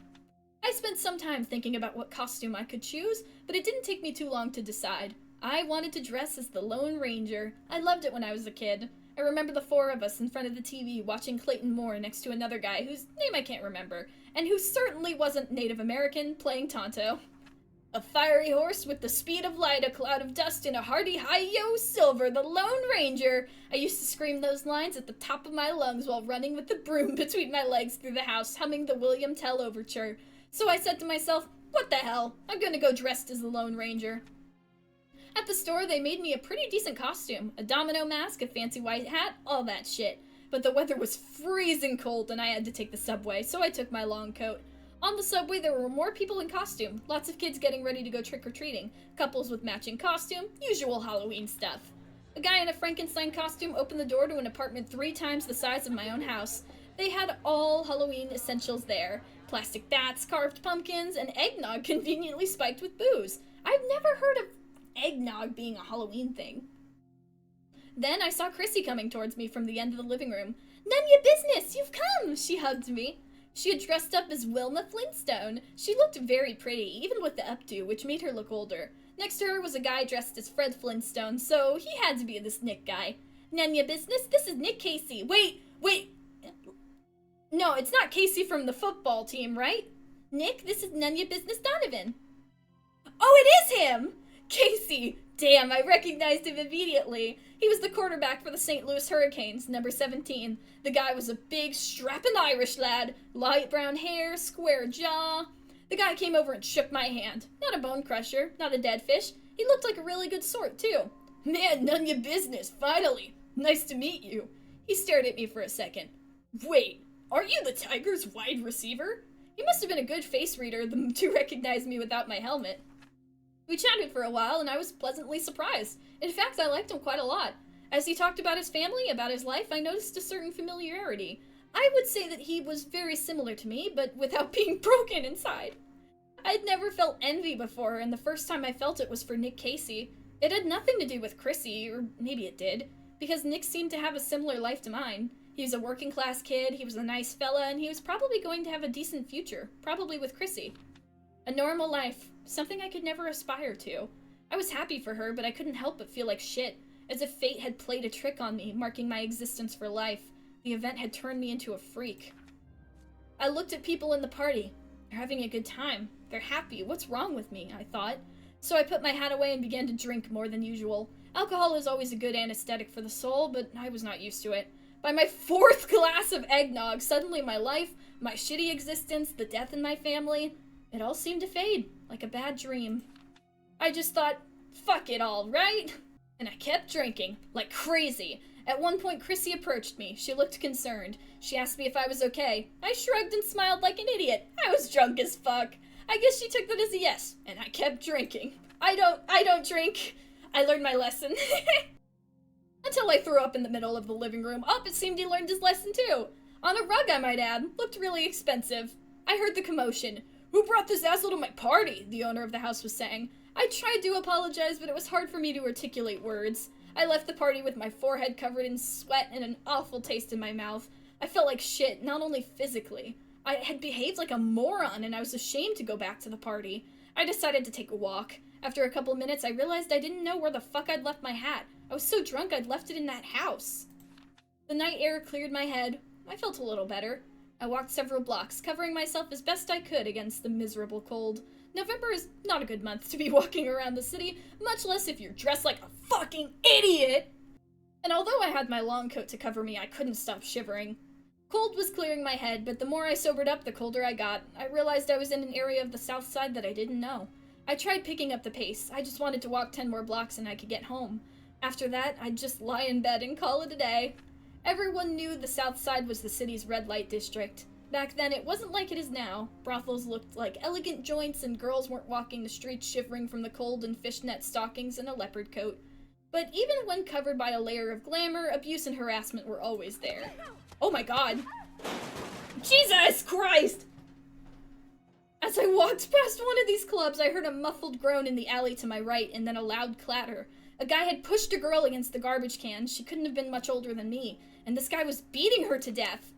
I spent some time thinking about what costume I could choose, but it didn't take me too long to decide. I wanted to dress as the Lone Ranger. I loved it when I was a kid. I remember the 4 of us in front of the TV watching Clayton Moore next to another guy whose name I can't remember, and who certainly wasn't Native American, playing Tonto. A fiery horse with the speed of light, a cloud of dust, and a hearty hi-yo silver, the Lone Ranger. I used to scream those lines at the top of my lungs while running with the broom between my legs through the house, humming the William Tell overture. So I said to myself, what the hell, I'm gonna go dressed as the Lone Ranger. At the store, they made me a pretty decent costume. A domino mask, a fancy white hat, all that shit. But the weather was freezing cold and I had to take the subway, so I took my long coat. On the subway, there were more people in costume. Lots of kids getting ready to go trick-or-treating. Couples with matching costume, usual Halloween stuff. A guy in a Frankenstein costume opened the door to an apartment 3 times the size of my own house. They had all Halloween essentials there. Plastic bats, carved pumpkins, and eggnog conveniently spiked with booze. I've never heard of eggnog being a Halloween thing. Then I saw Chrissy coming towards me from the end of the living room. "None your business! You've come!" She hugged me. She had dressed up as Wilma Flintstone. She looked very pretty, even with the updo, which made her look older. Next to her was a guy dressed as Fred Flintstone, so he had to be this Nick guy. "None your business? This is Nick Casey." Wait! No, it's not Casey from the football team, right? "Nick, this is None your business Donovan." Oh, it is him! Casey! Damn, I recognized him immediately. He was the quarterback for the St. Louis Hurricanes, number 17. The guy was a big, strapping Irish lad. Light brown hair, square jaw. The guy came over and shook my hand. Not a bone crusher, not a dead fish. He looked like a really good sort, too. "Man, none your business, finally. Nice to meet you." He stared at me for a second. "Wait, aren't you the Tigers' wide receiver?" He must have been a good face reader to recognize me without my helmet. We chatted for a while, and I was pleasantly surprised. In fact, I liked him quite a lot. As he talked about his family, about his life, I noticed a certain familiarity. I would say that he was very similar to me, but without being broken inside. I had never felt envy before, and the first time I felt it was for Nick Casey. It had nothing to do with Chrissy, or maybe it did, because Nick seemed to have a similar life to mine. He was a working class kid, he was a nice fella, and he was probably going to have a decent future, probably with Chrissy. A normal life, something I could never aspire to. I was happy for her, but I couldn't help but feel like shit, as if fate had played a trick on me, marking my existence for life. The event had turned me into a freak. I looked at people in the party. They're having a good time. They're happy. What's wrong with me? I thought. So I put my hat away and began to drink more than usual. Alcohol is always a good anesthetic for the soul, but I was not used to it. By my 4th glass of eggnog, suddenly my life, my shitty existence, the death in my family, it all seemed to fade, like a bad dream. I just thought, fuck it all, right? And I kept drinking, like crazy. At one point, Chrissy approached me. She looked concerned. She asked me if I was okay. I shrugged and smiled like an idiot. I was drunk as fuck. I guess she took that as a yes, and I kept drinking. I don't drink. I learned my lesson. Until I threw up in the middle of the living room. Oh, it seemed he learned his lesson too. On a rug, I might add. Looked really expensive. I heard the commotion. "Who brought this asshole to my party?" the owner of the house was saying. I tried to apologize, but it was hard for me to articulate words. I left the party with my forehead covered in sweat and an awful taste in my mouth. I felt like shit, not only physically. I had behaved like a moron, and I was ashamed to go back to the party. I decided to take a walk. After a couple minutes, I realized I didn't know where the fuck I'd left my hat. I was so drunk I'd left it in that house. The night air cleared my head. I felt a little better. I walked several blocks, covering myself as best I could against the miserable cold. November is not a good month to be walking around the city, much less if you're dressed like a fucking idiot! And although I had my long coat to cover me, I couldn't stop shivering. Cold was clearing my head, but the more I sobered up, the colder I got. I realized I was in an area of the south side that I didn't know. I tried picking up the pace. I just wanted to walk 10 more blocks and I could get home. After that, I'd just lie in bed and call it a day. Everyone knew the south side was the city's red light district. Back then, it wasn't like it is now. Brothels looked like elegant joints and girls weren't walking the streets shivering from the cold in fishnet stockings and a leopard coat. But even when covered by a layer of glamour, abuse and harassment were always there. Oh my god. Jesus Christ! As I walked past one of these clubs, I heard a muffled groan in the alley to my right and then a loud clatter. A guy had pushed a girl against the garbage can. She couldn't have been much older than me, and this guy was beating her to death.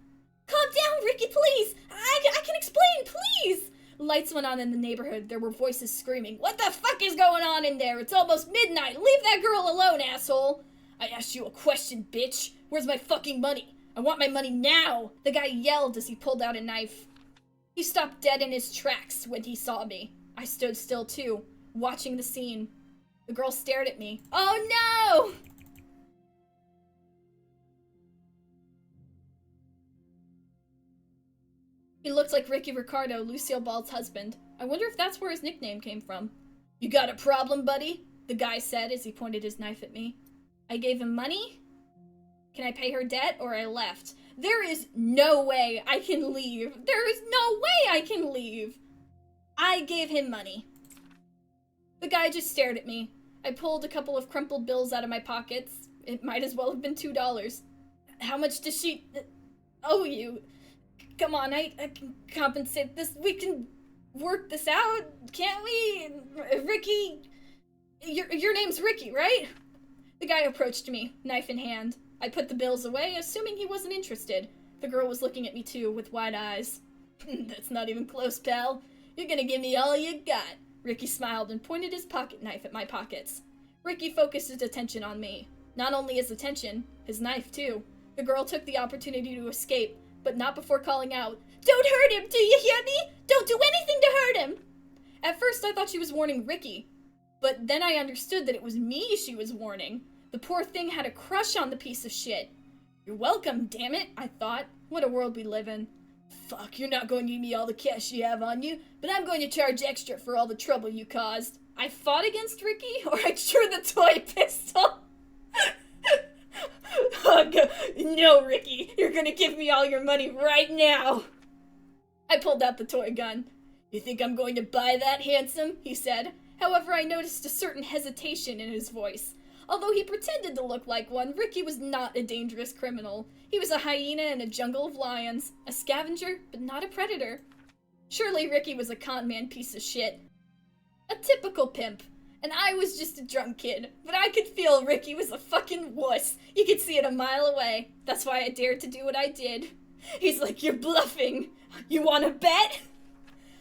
Calm down, Ricky, please! I can explain, please! Lights went on in the neighborhood. There were voices screaming, "What the fuck is going on in there? It's almost midnight! Leave that girl alone, asshole!" "I asked you a question, bitch! Where's my fucking money? I want my money now!" The guy yelled as he pulled out a knife. He stopped dead in his tracks when he saw me. I stood still too, watching the scene. The girl stared at me. Oh no! He looked like Ricky Ricardo, Lucille Ball's husband. I wonder if that's where his nickname came from. "You got a problem, buddy?" the guy said as he pointed his knife at me. I gave him money. Can I pay her debt, or I left? There is no way I can leave. There is no way I can leave. I gave him money. The guy just stared at me. I pulled a couple of crumpled bills out of my pockets. It might as well have been $2. How much does she owe you? Come on, I can compensate this. We can work this out, can't we? Ricky, your name's Ricky, right? The guy approached me, knife in hand. I put the bills away, assuming he wasn't interested. The girl was looking at me too, with wide eyes. That's not even close, pal. You're gonna give me all you got. Ricky smiled and pointed his pocket knife at my pockets. Ricky focused his attention on me. Not only his attention, his knife too. The girl took the opportunity to escape, but not before calling out, Don't hurt him, do you hear me? Don't do anything to hurt him! At first I thought she was warning Ricky, but then I understood that it was me she was warning. The poor thing had a crush on the piece of shit. You're welcome, damn it, I thought. What a world we live in. Fuck, you're not going to give me all the cash you have on you, but I'm going to charge extra for all the trouble you caused. I fought against Ricky, or I drew the toy pistol. No, Ricky, you're gonna give me all your money right now. I pulled out the toy gun. You think I'm going to buy that, handsome? He said. However, I noticed a certain hesitation in his voice. Although he pretended to look like one, Ricky was not a dangerous criminal. He was a hyena in a jungle of lions, a scavenger, but not a predator. Surely Ricky was a con man piece of shit. A typical pimp. And I was just a drunk kid, but I could feel Ricky was a fucking wuss. You could see it a mile away. That's why I dared to do what I did. He's like, you're bluffing. You wanna bet?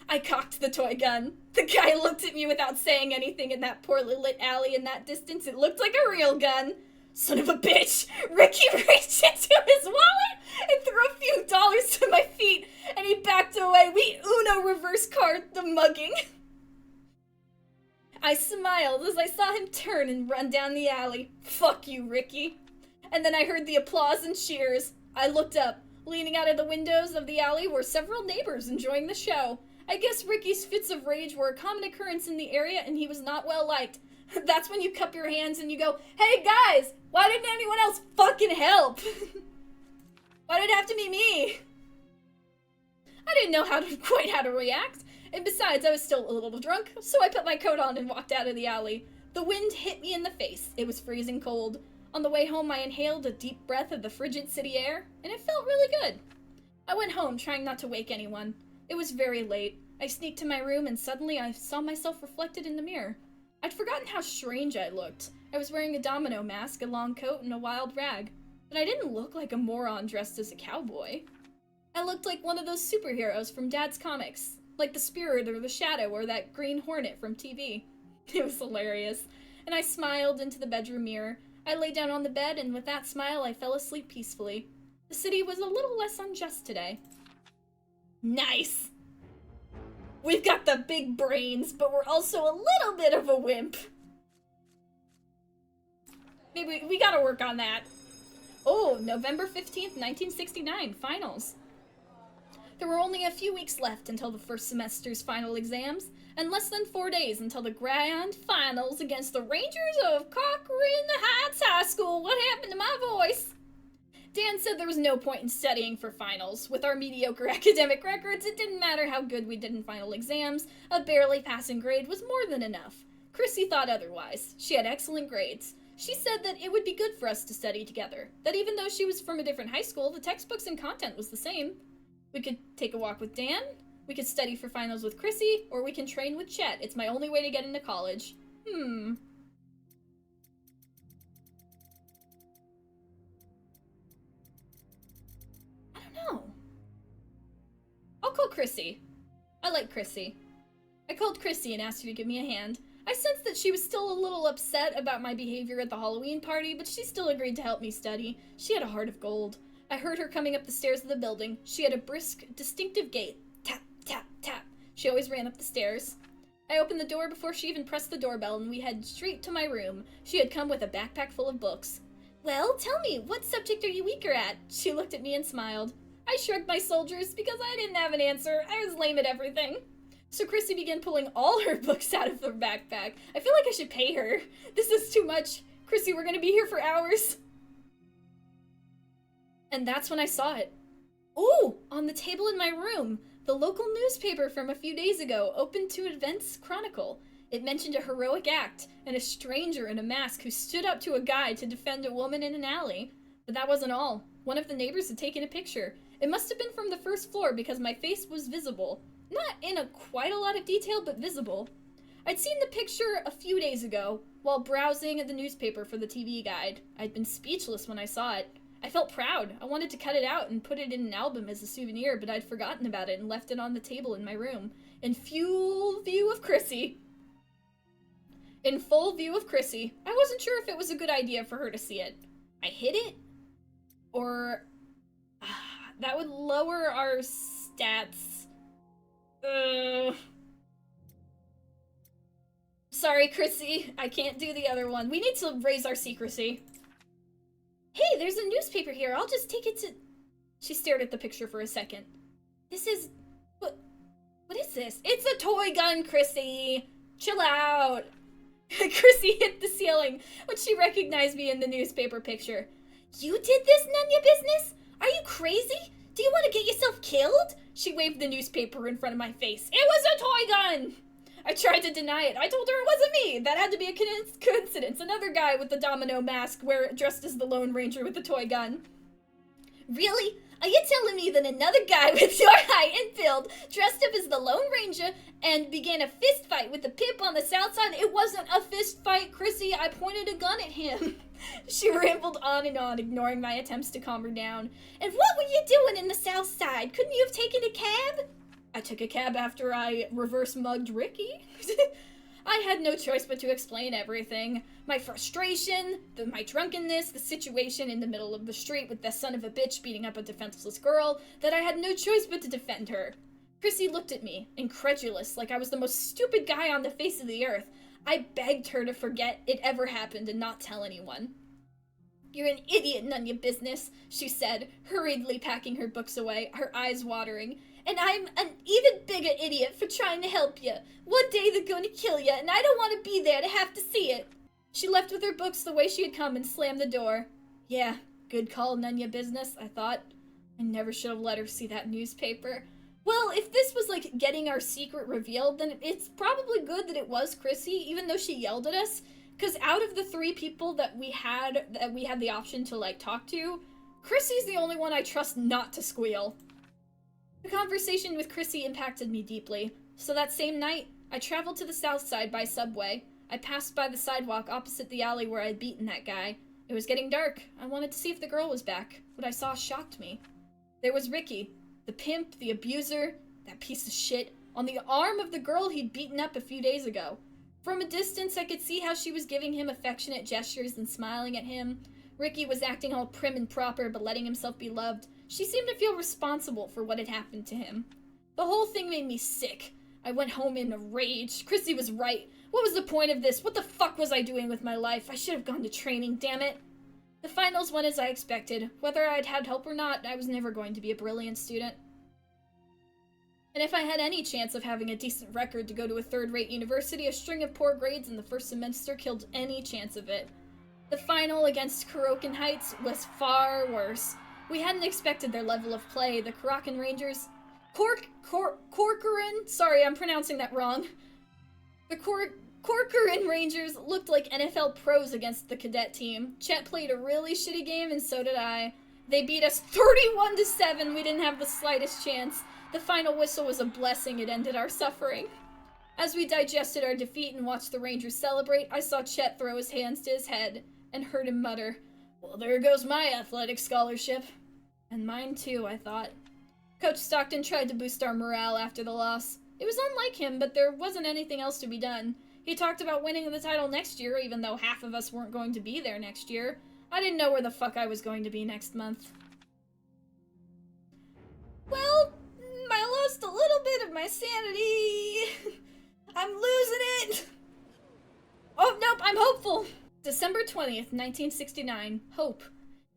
I cocked the toy gun. The guy looked at me without saying anything in that poorly lit alley in that distance. It looked like a real gun. Son of a bitch! Ricky reached into his wallet and threw a few dollars to my feet, and he backed away. We Uno reverse card the mugging. I smiled as I saw him turn and run down the alley. Fuck you, Ricky. And then I heard the applause and cheers. I looked up. Leaning out of the windows of the alley were several neighbors enjoying the show. I guess Ricky's fits of rage were a common occurrence in the area and he was not well liked. That's when you cup your hands and you go, hey guys, why didn't anyone else fucking help? Why did it have to be me? I didn't know quite how to react. And besides, I was still a little drunk, so I put my coat on and walked out of the alley. The wind hit me in the face. It was freezing cold. On the way home, I inhaled a deep breath of the frigid city air, and it felt really good. I went home, trying not to wake anyone. It was very late. I sneaked to my room, and suddenly I saw myself reflected in the mirror. I'd forgotten how strange I looked. I was wearing a domino mask, a long coat, and a wild rag. But I didn't look like a moron dressed as a cowboy. I looked like one of those superheroes from Dad's comics. Like the Spirit or the Shadow or that Green Hornet from TV. It was hilarious. And I smiled into the bedroom mirror. I lay down on the bed, and with that smile, I fell asleep peacefully. The city was a little less unjust today. Nice! We've got the big brains, but we're also a little bit of a wimp. Maybe we gotta work on that. Oh, November 15th, 1969, finals. There were only a few weeks left until the first semester's final exams, and less than 4 days until the grand finals against the Rangers of Cochran Heights High School. What happened to my voice? Dan said there was no point in studying for finals. With our mediocre academic records, it didn't matter how good we did in final exams. A barely passing grade was more than enough. Chrissy thought otherwise. She had excellent grades. She said that it would be good for us to study together, that even though she was from a different high school, the textbooks and content was the same. We could take a walk with Dan, we could study for finals with Chrissy, or we can train with Chet. It's my only way to get into college. I don't know. I'll call Chrissy. I like Chrissy. I called Chrissy and asked her to give me a hand. I sensed that she was still a little upset about my behavior at the Halloween party, but she still agreed to help me study. She had a heart of gold. I heard her coming up the stairs of the building. She had a brisk, distinctive gait. Tap, tap, tap. She always ran up the stairs. I opened the door before she even pressed the doorbell, and we headed straight to my room. She had come with a backpack full of books. Well, tell me, what subject are you weaker at? She looked at me and smiled. I shrugged my shoulders because I didn't have an answer. I was lame at everything. So Chrissy began pulling all her books out of her backpack. I feel like I should pay her. This is too much. Chrissy, we're gonna be here for hours. And that's when I saw it. Ooh, on the table in my room. The local newspaper from a few days ago, open to events chronicle. It mentioned a heroic act and a stranger in a mask who stood up to a guy to defend a woman in an alley. But that wasn't all. One of the neighbors had taken a picture. It must have been from the first floor because my face was visible. Not in quite a lot of detail, but visible. I'd seen the picture a few days ago while browsing the newspaper for the TV guide. I'd been speechless when I saw it. I felt proud. I wanted to cut it out and put it in an album as a souvenir, but I'd forgotten about it and left it on the table in my room. In full view of Chrissy. I wasn't sure if it was a good idea for her to see it. I hid it? Or... that would lower our stats. Sorry, Chrissy. I can't do the other one. We need to raise our secrecy. Hey, there's a newspaper here. I'll just take it to... She stared at the picture for a second. This is... What is this? It's a toy gun, Chrissy! Chill out! Chrissy hit the ceiling when she recognized me in the newspaper picture. You did this, none your business? Are you crazy? Do you want to get yourself killed? She waved the newspaper in front of my face. It was a toy gun! I tried to deny it. I told her it wasn't me. That had to be a coincidence. Another guy with the domino mask dressed as the Lone Ranger with the toy gun. Really? Are you telling me that another guy with your height and build dressed up as the Lone Ranger and began a fist fight with the pimp on the south side? It wasn't a fist fight, Chrissy. I pointed a gun at him. She rambled on and on, ignoring my attempts to calm her down. And what were you doing in the south side? Couldn't you have taken a cab? I took a cab after I reverse mugged Ricky. I had no choice but to explain everything. My frustration, my drunkenness, the situation in the middle of the street with the son of a bitch beating up a defenseless girl, that I had no choice but to defend her. Chrissy looked at me, incredulous, like I was the most stupid guy on the face of the earth. I begged her to forget it ever happened and not tell anyone. You're an idiot, none your business, she said, hurriedly packing her books away, her eyes watering. And I'm an even bigger idiot for trying to help you. One day they're going to kill you, and I don't want to be there to have to see it. She left with her books the way she had come and slammed the door. Yeah, good call, none your business, I thought. I never should have let her see that newspaper. Well, if this was like getting our secret revealed, then it's probably good that it was Chrissy, even though she yelled at us. Because out of the 3 people that we had the option to like talk to, Chrissy's the only one I trust not to squeal. The conversation with Chrissy impacted me deeply, so that same night, I traveled to the south side by subway. I passed by the sidewalk opposite the alley where I'd beaten that guy. It was getting dark. I wanted to see if the girl was back. What I saw shocked me. There was Ricky, the pimp, the abuser, that piece of shit, on the arm of the girl he'd beaten up a few days ago. From a distance, I could see how she was giving him affectionate gestures and smiling at him. Ricky was acting all prim and proper, but letting himself be loved. She seemed to feel responsible for what had happened to him. The whole thing made me sick. I went home in a rage. Chrissy was right. What was the point of this? What the fuck was I doing with my life? I should have gone to training, damn it. The finals went as I expected. Whether I'd had help or not, I was never going to be a brilliant student. And if I had any chance of having a decent record to go to a third-rate university, a string of poor grades in the first semester killed any chance of it. The final against Kurokan Heights was far worse. We hadn't expected their level of play. The Kurokan Rangers... Corcoran? Sorry, I'm pronouncing that wrong. The Corcoran Rangers looked like NFL pros against the cadet team. Chet played a really shitty game, and so did I. They beat us 31-7. We didn't have the slightest chance. The final whistle was a blessing. It ended our suffering. As we digested our defeat and watched the Rangers celebrate, I saw Chet throw his hands to his head and heard him mutter, "Well, there goes my athletic scholarship." And mine too, I thought. Coach Stockton tried to boost our morale after the loss. It was unlike him, but there wasn't anything else to be done. He talked about winning the title next year, even though half of us weren't going to be there next year. I didn't know where the fuck I was going to be next month. Well, I lost a little bit of my sanity. I'm losing it. Oh, nope, I'm hopeful. December 20th, 1969. Hope.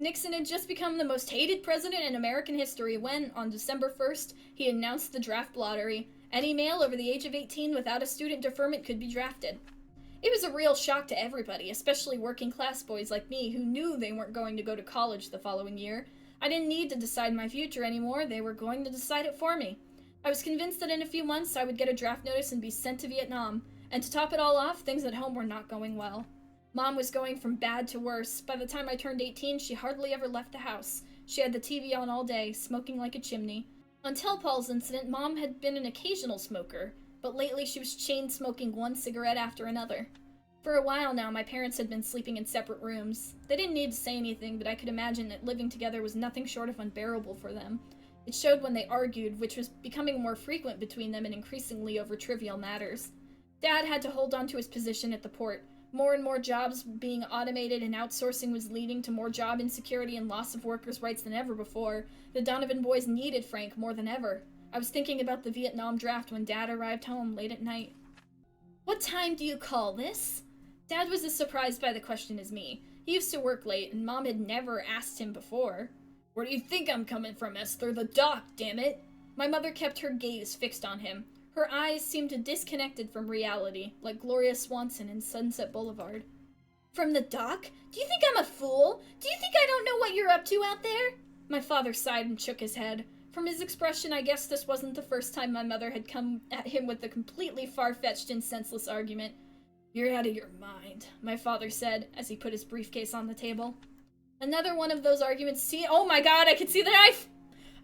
Nixon had just become the most hated president in American history when, on December 1st, he announced the draft lottery. Any male over the age of 18 without a student deferment could be drafted. It was a real shock to everybody, especially working class boys like me who knew they weren't going to go to college the following year. I didn't need to decide my future anymore, they were going to decide it for me. I was convinced that in a few months I would get a draft notice and be sent to Vietnam. And to top it all off, things at home were not going well. Mom was going from bad to worse. By the time I turned 18, she hardly ever left the house. She had the TV on all day, smoking like a chimney. Until Paul's incident, Mom had been an occasional smoker, but lately she was chain smoking one cigarette after another. For a while now, my parents had been sleeping in separate rooms. They didn't need to say anything, but I could imagine that living together was nothing short of unbearable for them. It showed when they argued, which was becoming more frequent between them and increasingly over trivial matters. Dad had to hold on to his position at the port. More and more jobs being automated and outsourcing was leading to more job insecurity and loss of workers' rights than ever before. The Donovan boys needed Frank more than ever. I was thinking about the Vietnam draft when Dad arrived home late at night. "What time do you call this?" Dad was as surprised by the question as me. He used to work late, and Mom had never asked him before. "Where do you think I'm coming from, Esther? The dock, damn it!" My mother kept her gaze fixed on him. Her eyes seemed disconnected from reality, like Gloria Swanson in Sunset Boulevard. "From the dock? Do you think I'm a fool? Do you think I don't know what you're up to out there?" My father sighed and shook his head. From his expression, I guess this wasn't the first time my mother had come at him with a completely far-fetched and senseless argument. "You're out of your mind," my father said, as he put his briefcase on the table. Another one of those arguments oh my god, I can see the knife!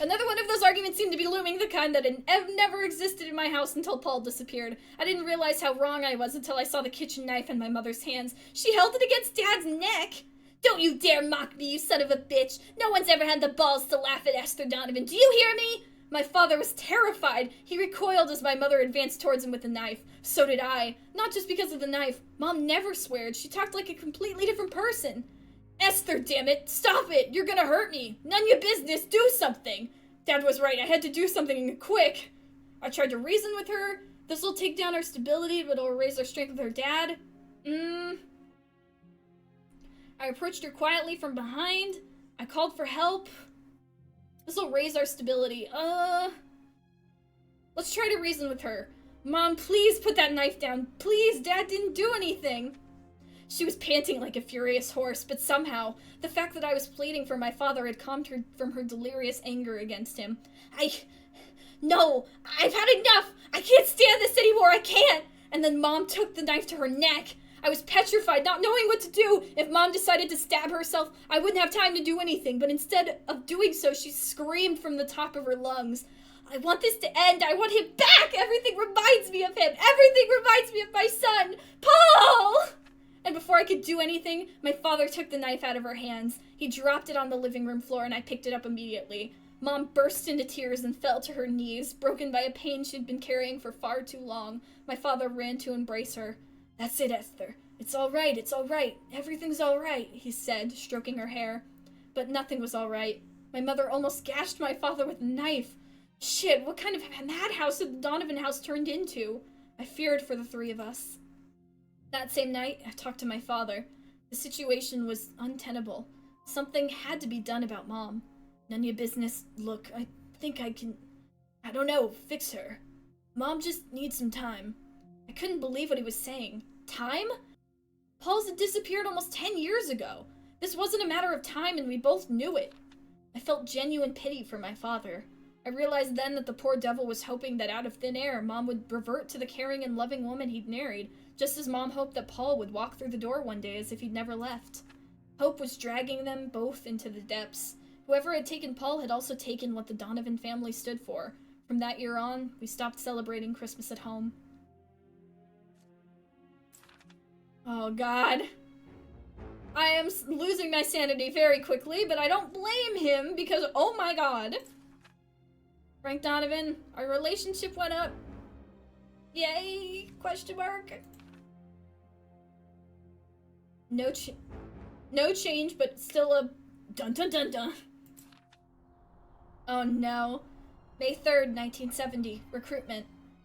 Another one of those arguments seemed to be looming, the kind that had never existed in my house until Paul disappeared. I didn't realize how wrong I was until I saw the kitchen knife in my mother's hands. She held it against Dad's neck! "Don't you dare mock me, you son of a bitch! No one's ever had the balls to laugh at Esther Donovan, do you hear me?" My father was terrified. He recoiled as my mother advanced towards him with the knife. So did I. Not just because of the knife. Mom never sweared. She talked like a completely different person. "Esther, damn it! Stop it! You're gonna hurt me! None your business! Do something!" Dad was right. I had to do something quick. I tried to reason with her. This'll take down our stability, but it'll raise our strength with her dad. I approached her quietly from behind. I called for help. This'll raise our stability. Let's try to reason with her. "Mom, please put that knife down. Please, Dad didn't do anything." She was panting like a furious horse, but somehow, the fact that I was pleading for my father had calmed her from her delirious anger against him. No, I've had enough! I can't stand this anymore, I can't! And then Mom took the knife to her neck. I was petrified, not knowing what to do. If Mom decided to stab herself, I wouldn't have time to do anything, but instead of doing so, she screamed from the top of her lungs. "I want this to end. I want him back. Everything reminds me of him. Everything reminds me of my son. Paul!" And before I could do anything, my father took the knife out of her hands. He dropped it on the living room floor, and I picked it up immediately. Mom burst into tears and fell to her knees, broken by a pain she'd been carrying for far too long. My father ran to embrace her. "That's it, Esther. It's all right. It's all right. Everything's all right," he said, stroking her hair. But nothing was all right. My mother almost gashed my father with a knife. Shit, what kind of madhouse had the Donovan house turned into? I feared for the three of us. That same night, I talked to my father. The situation was untenable. Something had to be done about Mom. "None of your business. Look, I think I can, fix her. Mom just needs some time." I couldn't believe what he was saying. Time? Paul's had disappeared almost 10 years ago. This wasn't a matter of time, and we both knew it. I felt genuine pity for my father. I realized then that the poor devil was hoping that out of thin air, Mom would revert to the caring and loving woman he'd married, just as Mom hoped that Paul would walk through the door one day as if he'd never left. Hope was dragging them both into the depths. Whoever had taken Paul had also taken what the Donovan family stood for. From that year on, we stopped celebrating Christmas at home. Oh god. I am losing my sanity very quickly, but I don't blame him because, oh my god. Frank Donovan, our relationship went up. Yay? Question mark. No change, but still a dun dun dun dun. Oh no. May 3rd, 1970. Recruitment.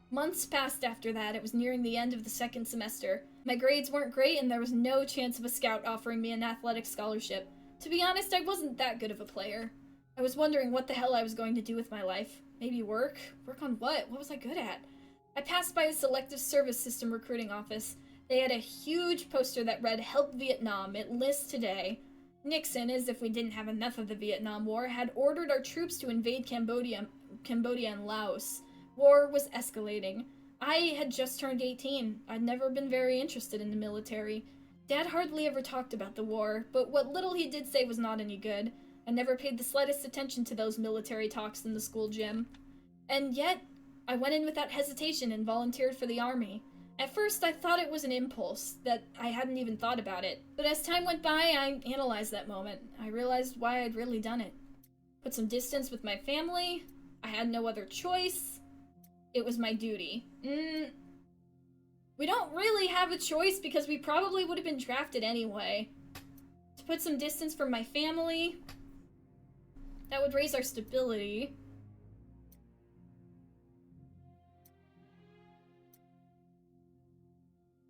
Months passed after that. It was nearing the end of the second semester. My grades weren't great, and there was no chance of a scout offering me an athletic scholarship. To be honest, I wasn't that good of a player. I was wondering what the hell I was going to do with my life. Maybe work? Work on what? What was I good at? I passed by a selective service system recruiting office. They had a huge poster that read, "Help Vietnam, it lists today." Nixon, as if we didn't have enough of the Vietnam War, had ordered our troops to invade Cambodia and Laos. War was escalating. I had just turned 18. I'd never been very interested in the military. Dad hardly ever talked about the war, but what little he did say was not any good. I never paid the slightest attention to those military talks in the school gym. And yet, I went in without hesitation and volunteered for the army. At first, I thought it was an impulse, that I hadn't even thought about it. But as time went by, I analyzed that moment. I realized why I'd really done it. Put some distance with my family. I had no other choice. It was my duty. We don't really have a choice because we probably would have been drafted anyway. To put some distance from my family. That would raise our stability.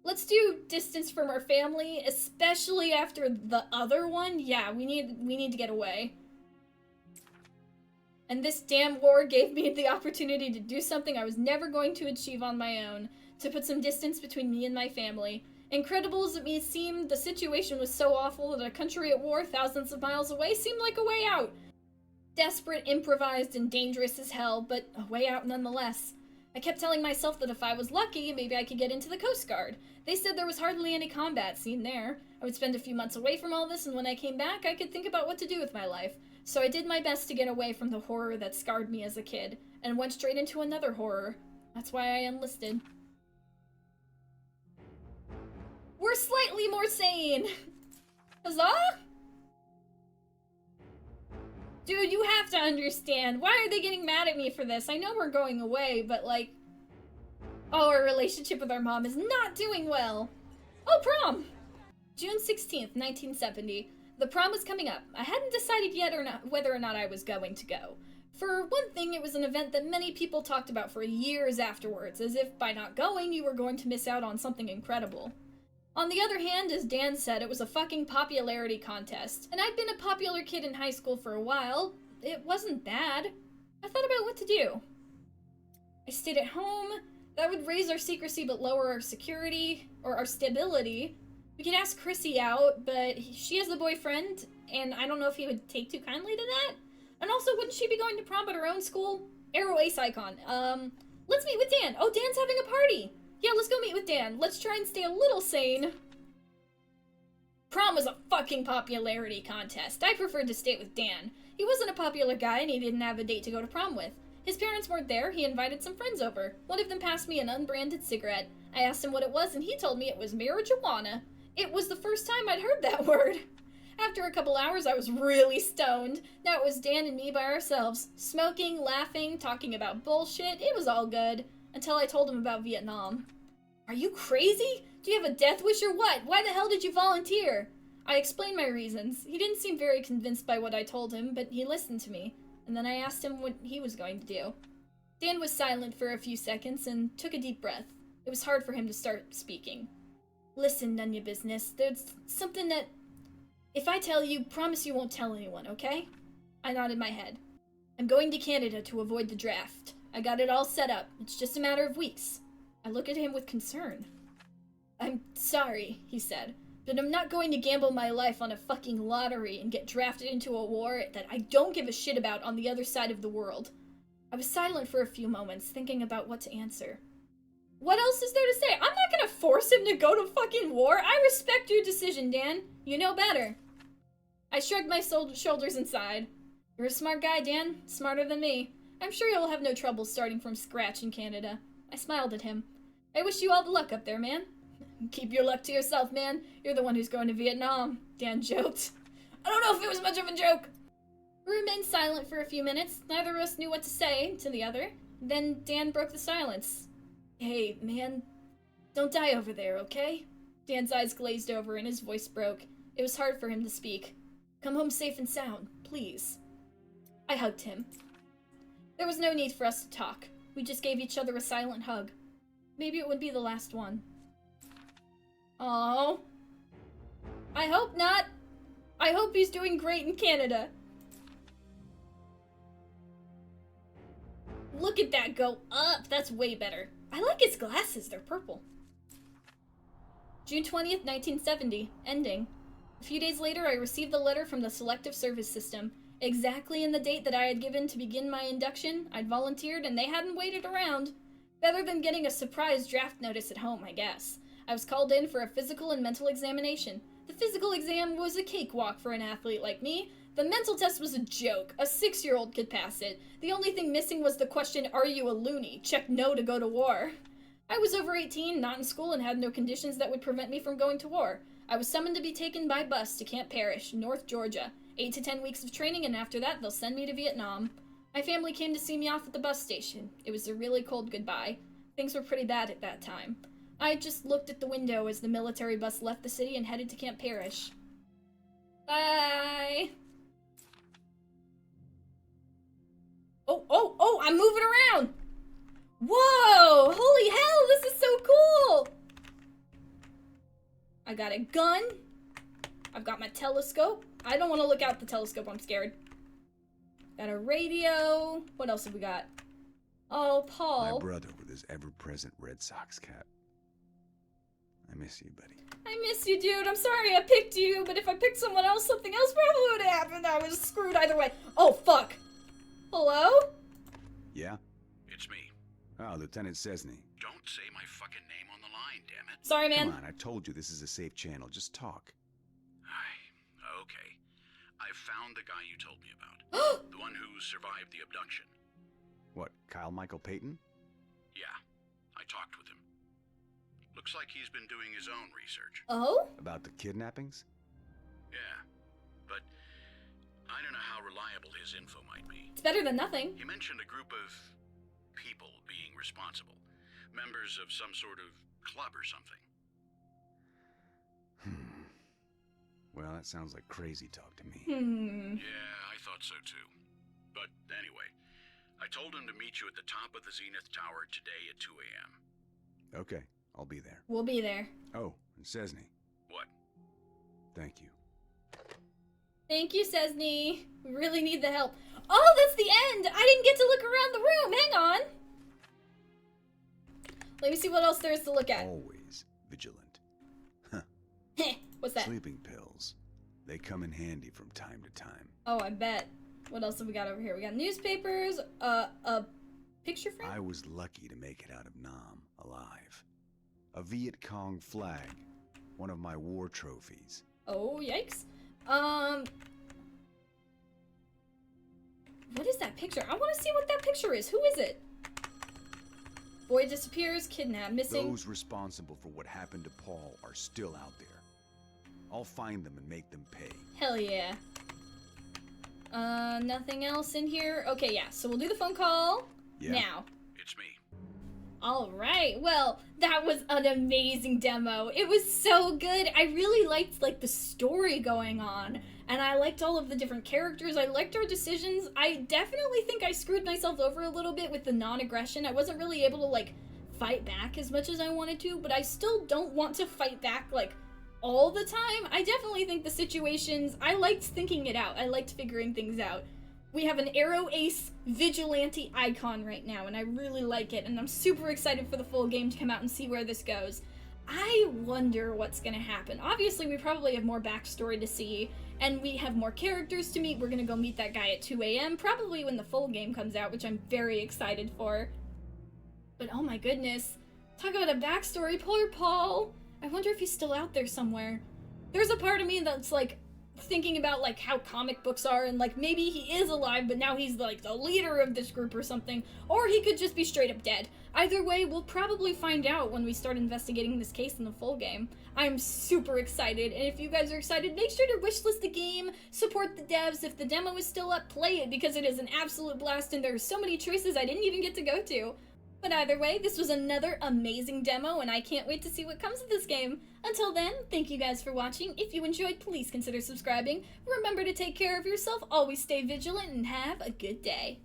Let's do distance from our family, especially after the other one. Yeah, we need to get away. And this damn war gave me the opportunity to do something I was never going to achieve on my own, to put some distance between me and my family. Incredible as it may seem, the situation was so awful that a country at war thousands of miles away seemed like a way out. Desperate, improvised, and dangerous as hell, but a way out nonetheless. I kept telling myself that if I was lucky, maybe I could get into the Coast Guard. They said there was hardly any combat scene there. I would spend a few months away from all this, and when I came back, I could think about what to do with my life. So I did my best to get away from the horror that scarred me as a kid, and went straight into another horror. That's why I enlisted. We're slightly more sane! Huzzah? Dude, you have to understand. Why are they getting mad at me for this? I know we're going away, but like... Oh, our relationship with our mom is not doing well. Oh, prom! June 16th, 1970. The prom was coming up. I hadn't decided yet whether or not I was going to go. For one thing, it was an event that many people talked about for years afterwards, as if by not going, you were going to miss out on something incredible. On the other hand, as Dan said, it was a fucking popularity contest, and I'd been a popular kid in high school for a while. It wasn't bad. I thought about what to do. I stayed at home. That would raise our secrecy but lower our security, or our stability. We could ask Chrissy out, but she has a boyfriend, and I don't know if he would take too kindly to that. And also, wouldn't she be going to prom at her own school? Arrow Ace icon. Let's meet with Dan. Oh, Dan's having a party. Yeah, let's go meet with Dan. Let's try and stay a little sane. Prom was a fucking popularity contest. I preferred to stay with Dan. He wasn't a popular guy, and he didn't have a date to go to prom with. His parents weren't there. He invited some friends over. One of them passed me an unbranded cigarette. I asked him what it was, and he told me it was marijuana. It was the first time I'd heard that word. After a couple hours, I was really stoned. Now it was Dan and me by ourselves, smoking, laughing, talking about bullshit. It was all good. Until I told him about Vietnam. Are you crazy? Do you have a death wish or what? Why the hell did you volunteer? I explained my reasons. He didn't seem very convinced by what I told him, but he listened to me. And then I asked him what he was going to do. Dan was silent for a few seconds and took a deep breath. It was hard for him to start speaking. Listen, none of your business. There's something that... If I tell you, promise you won't tell anyone, okay? I nodded my head. I'm going to Canada to avoid the draft. I got it all set up. It's just a matter of weeks. I looked at him with concern. I'm sorry, he said, but I'm not going to gamble my life on a fucking lottery and get drafted into a war that I don't give a shit about on the other side of the world. I was silent for a few moments, thinking about what to answer. What else is there to say? I'm not gonna force him to go to fucking war. I respect your decision, Dan. You know better. I shrugged my shoulders and sighed. You're a smart guy, Dan. Smarter than me. I'm sure you'll have no trouble starting from scratch in Canada. I smiled at him. I wish you all the luck up there, man. Keep your luck to yourself, man. You're the one who's going to Vietnam, Dan joked. I don't know if it was much of a joke. We remained silent for a few minutes. Neither of us knew what to say to the other. Then Dan broke the silence. Hey, man. Don't die over there, okay? Dan's eyes glazed over and his voice broke. It was hard for him to speak. Come home safe and sound, please. I hugged him. There was no need for us to talk. We just gave each other a silent hug. Maybe it would be the last one. Oh. I hope not. I hope he's doing great in Canada. Look at that go up. That's way better. I like his glasses. They're purple. June 20th, 1970. Ending. A few days later, I received the letter from the Selective Service System. Exactly in the date that I had given to begin my induction, I'd volunteered and they hadn't waited around. Better than getting a surprise draft notice at home, I guess. I was called in for a physical and mental examination. The physical exam was a cakewalk for an athlete like me. The mental test was a joke. A 6-year-old could pass it. The only thing missing was the question, "Are you a loony?" Check no to go to war. I was over 18, not in school, and had no conditions that would prevent me from going to war. I was summoned to be taken by bus to Camp Parrish, North Georgia. 8 to 10 weeks of training, and after that, they'll send me to Vietnam. My family came to see me off at the bus station. It was a really cold goodbye. Things were pretty bad at that time. I just looked at the window as the military bus left the city and headed to Camp Parrish. Bye! Oh, I'm moving around! Whoa! Holy hell, this is so cool! I got a gun. I've got my telescope. I don't want to look out the telescope, I'm scared. Got a radio. What else have we got? Oh, Paul. My brother with his ever-present Red Sox cap. I miss you, buddy. I miss you, dude. I'm sorry I picked you, but if I picked someone else, something else probably would have happened. I was screwed either way. Oh, fuck. Hello? Yeah? It's me. Oh, Lieutenant Cesny. Don't say my fucking name on the line, damn it. Sorry, man. Come on, I told you this is a safe channel. Just talk. Okay. I found the guy you told me about. The one who survived the abduction. What, Kyle Michael Payton? Yeah. I talked with him. Looks like he's been doing his own research. Oh? About the kidnappings? Yeah. But I don't know how reliable his info might be. It's better than nothing. He mentioned a group of people being responsible. Members of some sort of club or something. Well, that sounds like crazy talk to me. Yeah, I thought so too. But anyway, I told him to meet you at the top of the Zenith Tower today at 2 a.m. Okay, I'll be there. We'll be there. Oh, and Cesny. What? Thank you. Thank you, Cesny. We really need the help. Oh, that's the end! I didn't get to look around the room. Hang on. Let me see what else there is to look at. Always vigilant. Heh, what's that? Sleeping pills. They come in handy from time to time. Oh, I bet. What else have we got over here? We got newspapers, a picture frame? I was lucky to make it out of Nam alive. A Viet Cong flag. One of my war trophies. Oh, yikes. What is that picture? I want to see what that picture is. Who is it? Boy disappears, kidnapped, missing. Those responsible for what happened to Paul are still out there. I'll find them and make them pay. Hell yeah. Nothing else in here? Okay, yeah, so we'll do the phone call now. It's me. Alright, well, that was an amazing demo. It was so good. I really liked, like, the story going on. And I liked all of the different characters. I liked our decisions. I definitely think I screwed myself over a little bit with the non-aggression. I wasn't really able to, like, fight back as much as I wanted to, but I still don't want to fight back, like, all the time. I definitely think the situations, I liked thinking it out. I liked figuring things out. We have an Arrow Ace Vigilante icon right now, and I really like it, and I'm super excited for the full game to come out and see where this goes. I wonder what's gonna happen. Obviously, we probably have more backstory to see, and we have more characters to meet. We're gonna go meet that guy at 2 a.m., probably when the full game comes out, which I'm very excited for. But oh my goodness, talk about a backstory, poor Paul. I wonder if he's still out there somewhere. There's a part of me that's like, thinking about like how comic books are and like maybe he is alive but now he's like the leader of this group or something, or he could just be straight up dead. Either way, we'll probably find out when we start investigating this case in the full game. I'm super excited, and if you guys are excited, make sure to wishlist the game, support the devs. If the demo is still up, play it because it is an absolute blast and there are so many choices I didn't even get to go to. But either way, this was another amazing demo, and I can't wait to see what comes of this game. Until then, thank you guys for watching. If you enjoyed, please consider subscribing. Remember to take care of yourself, always stay vigilant, and have a good day.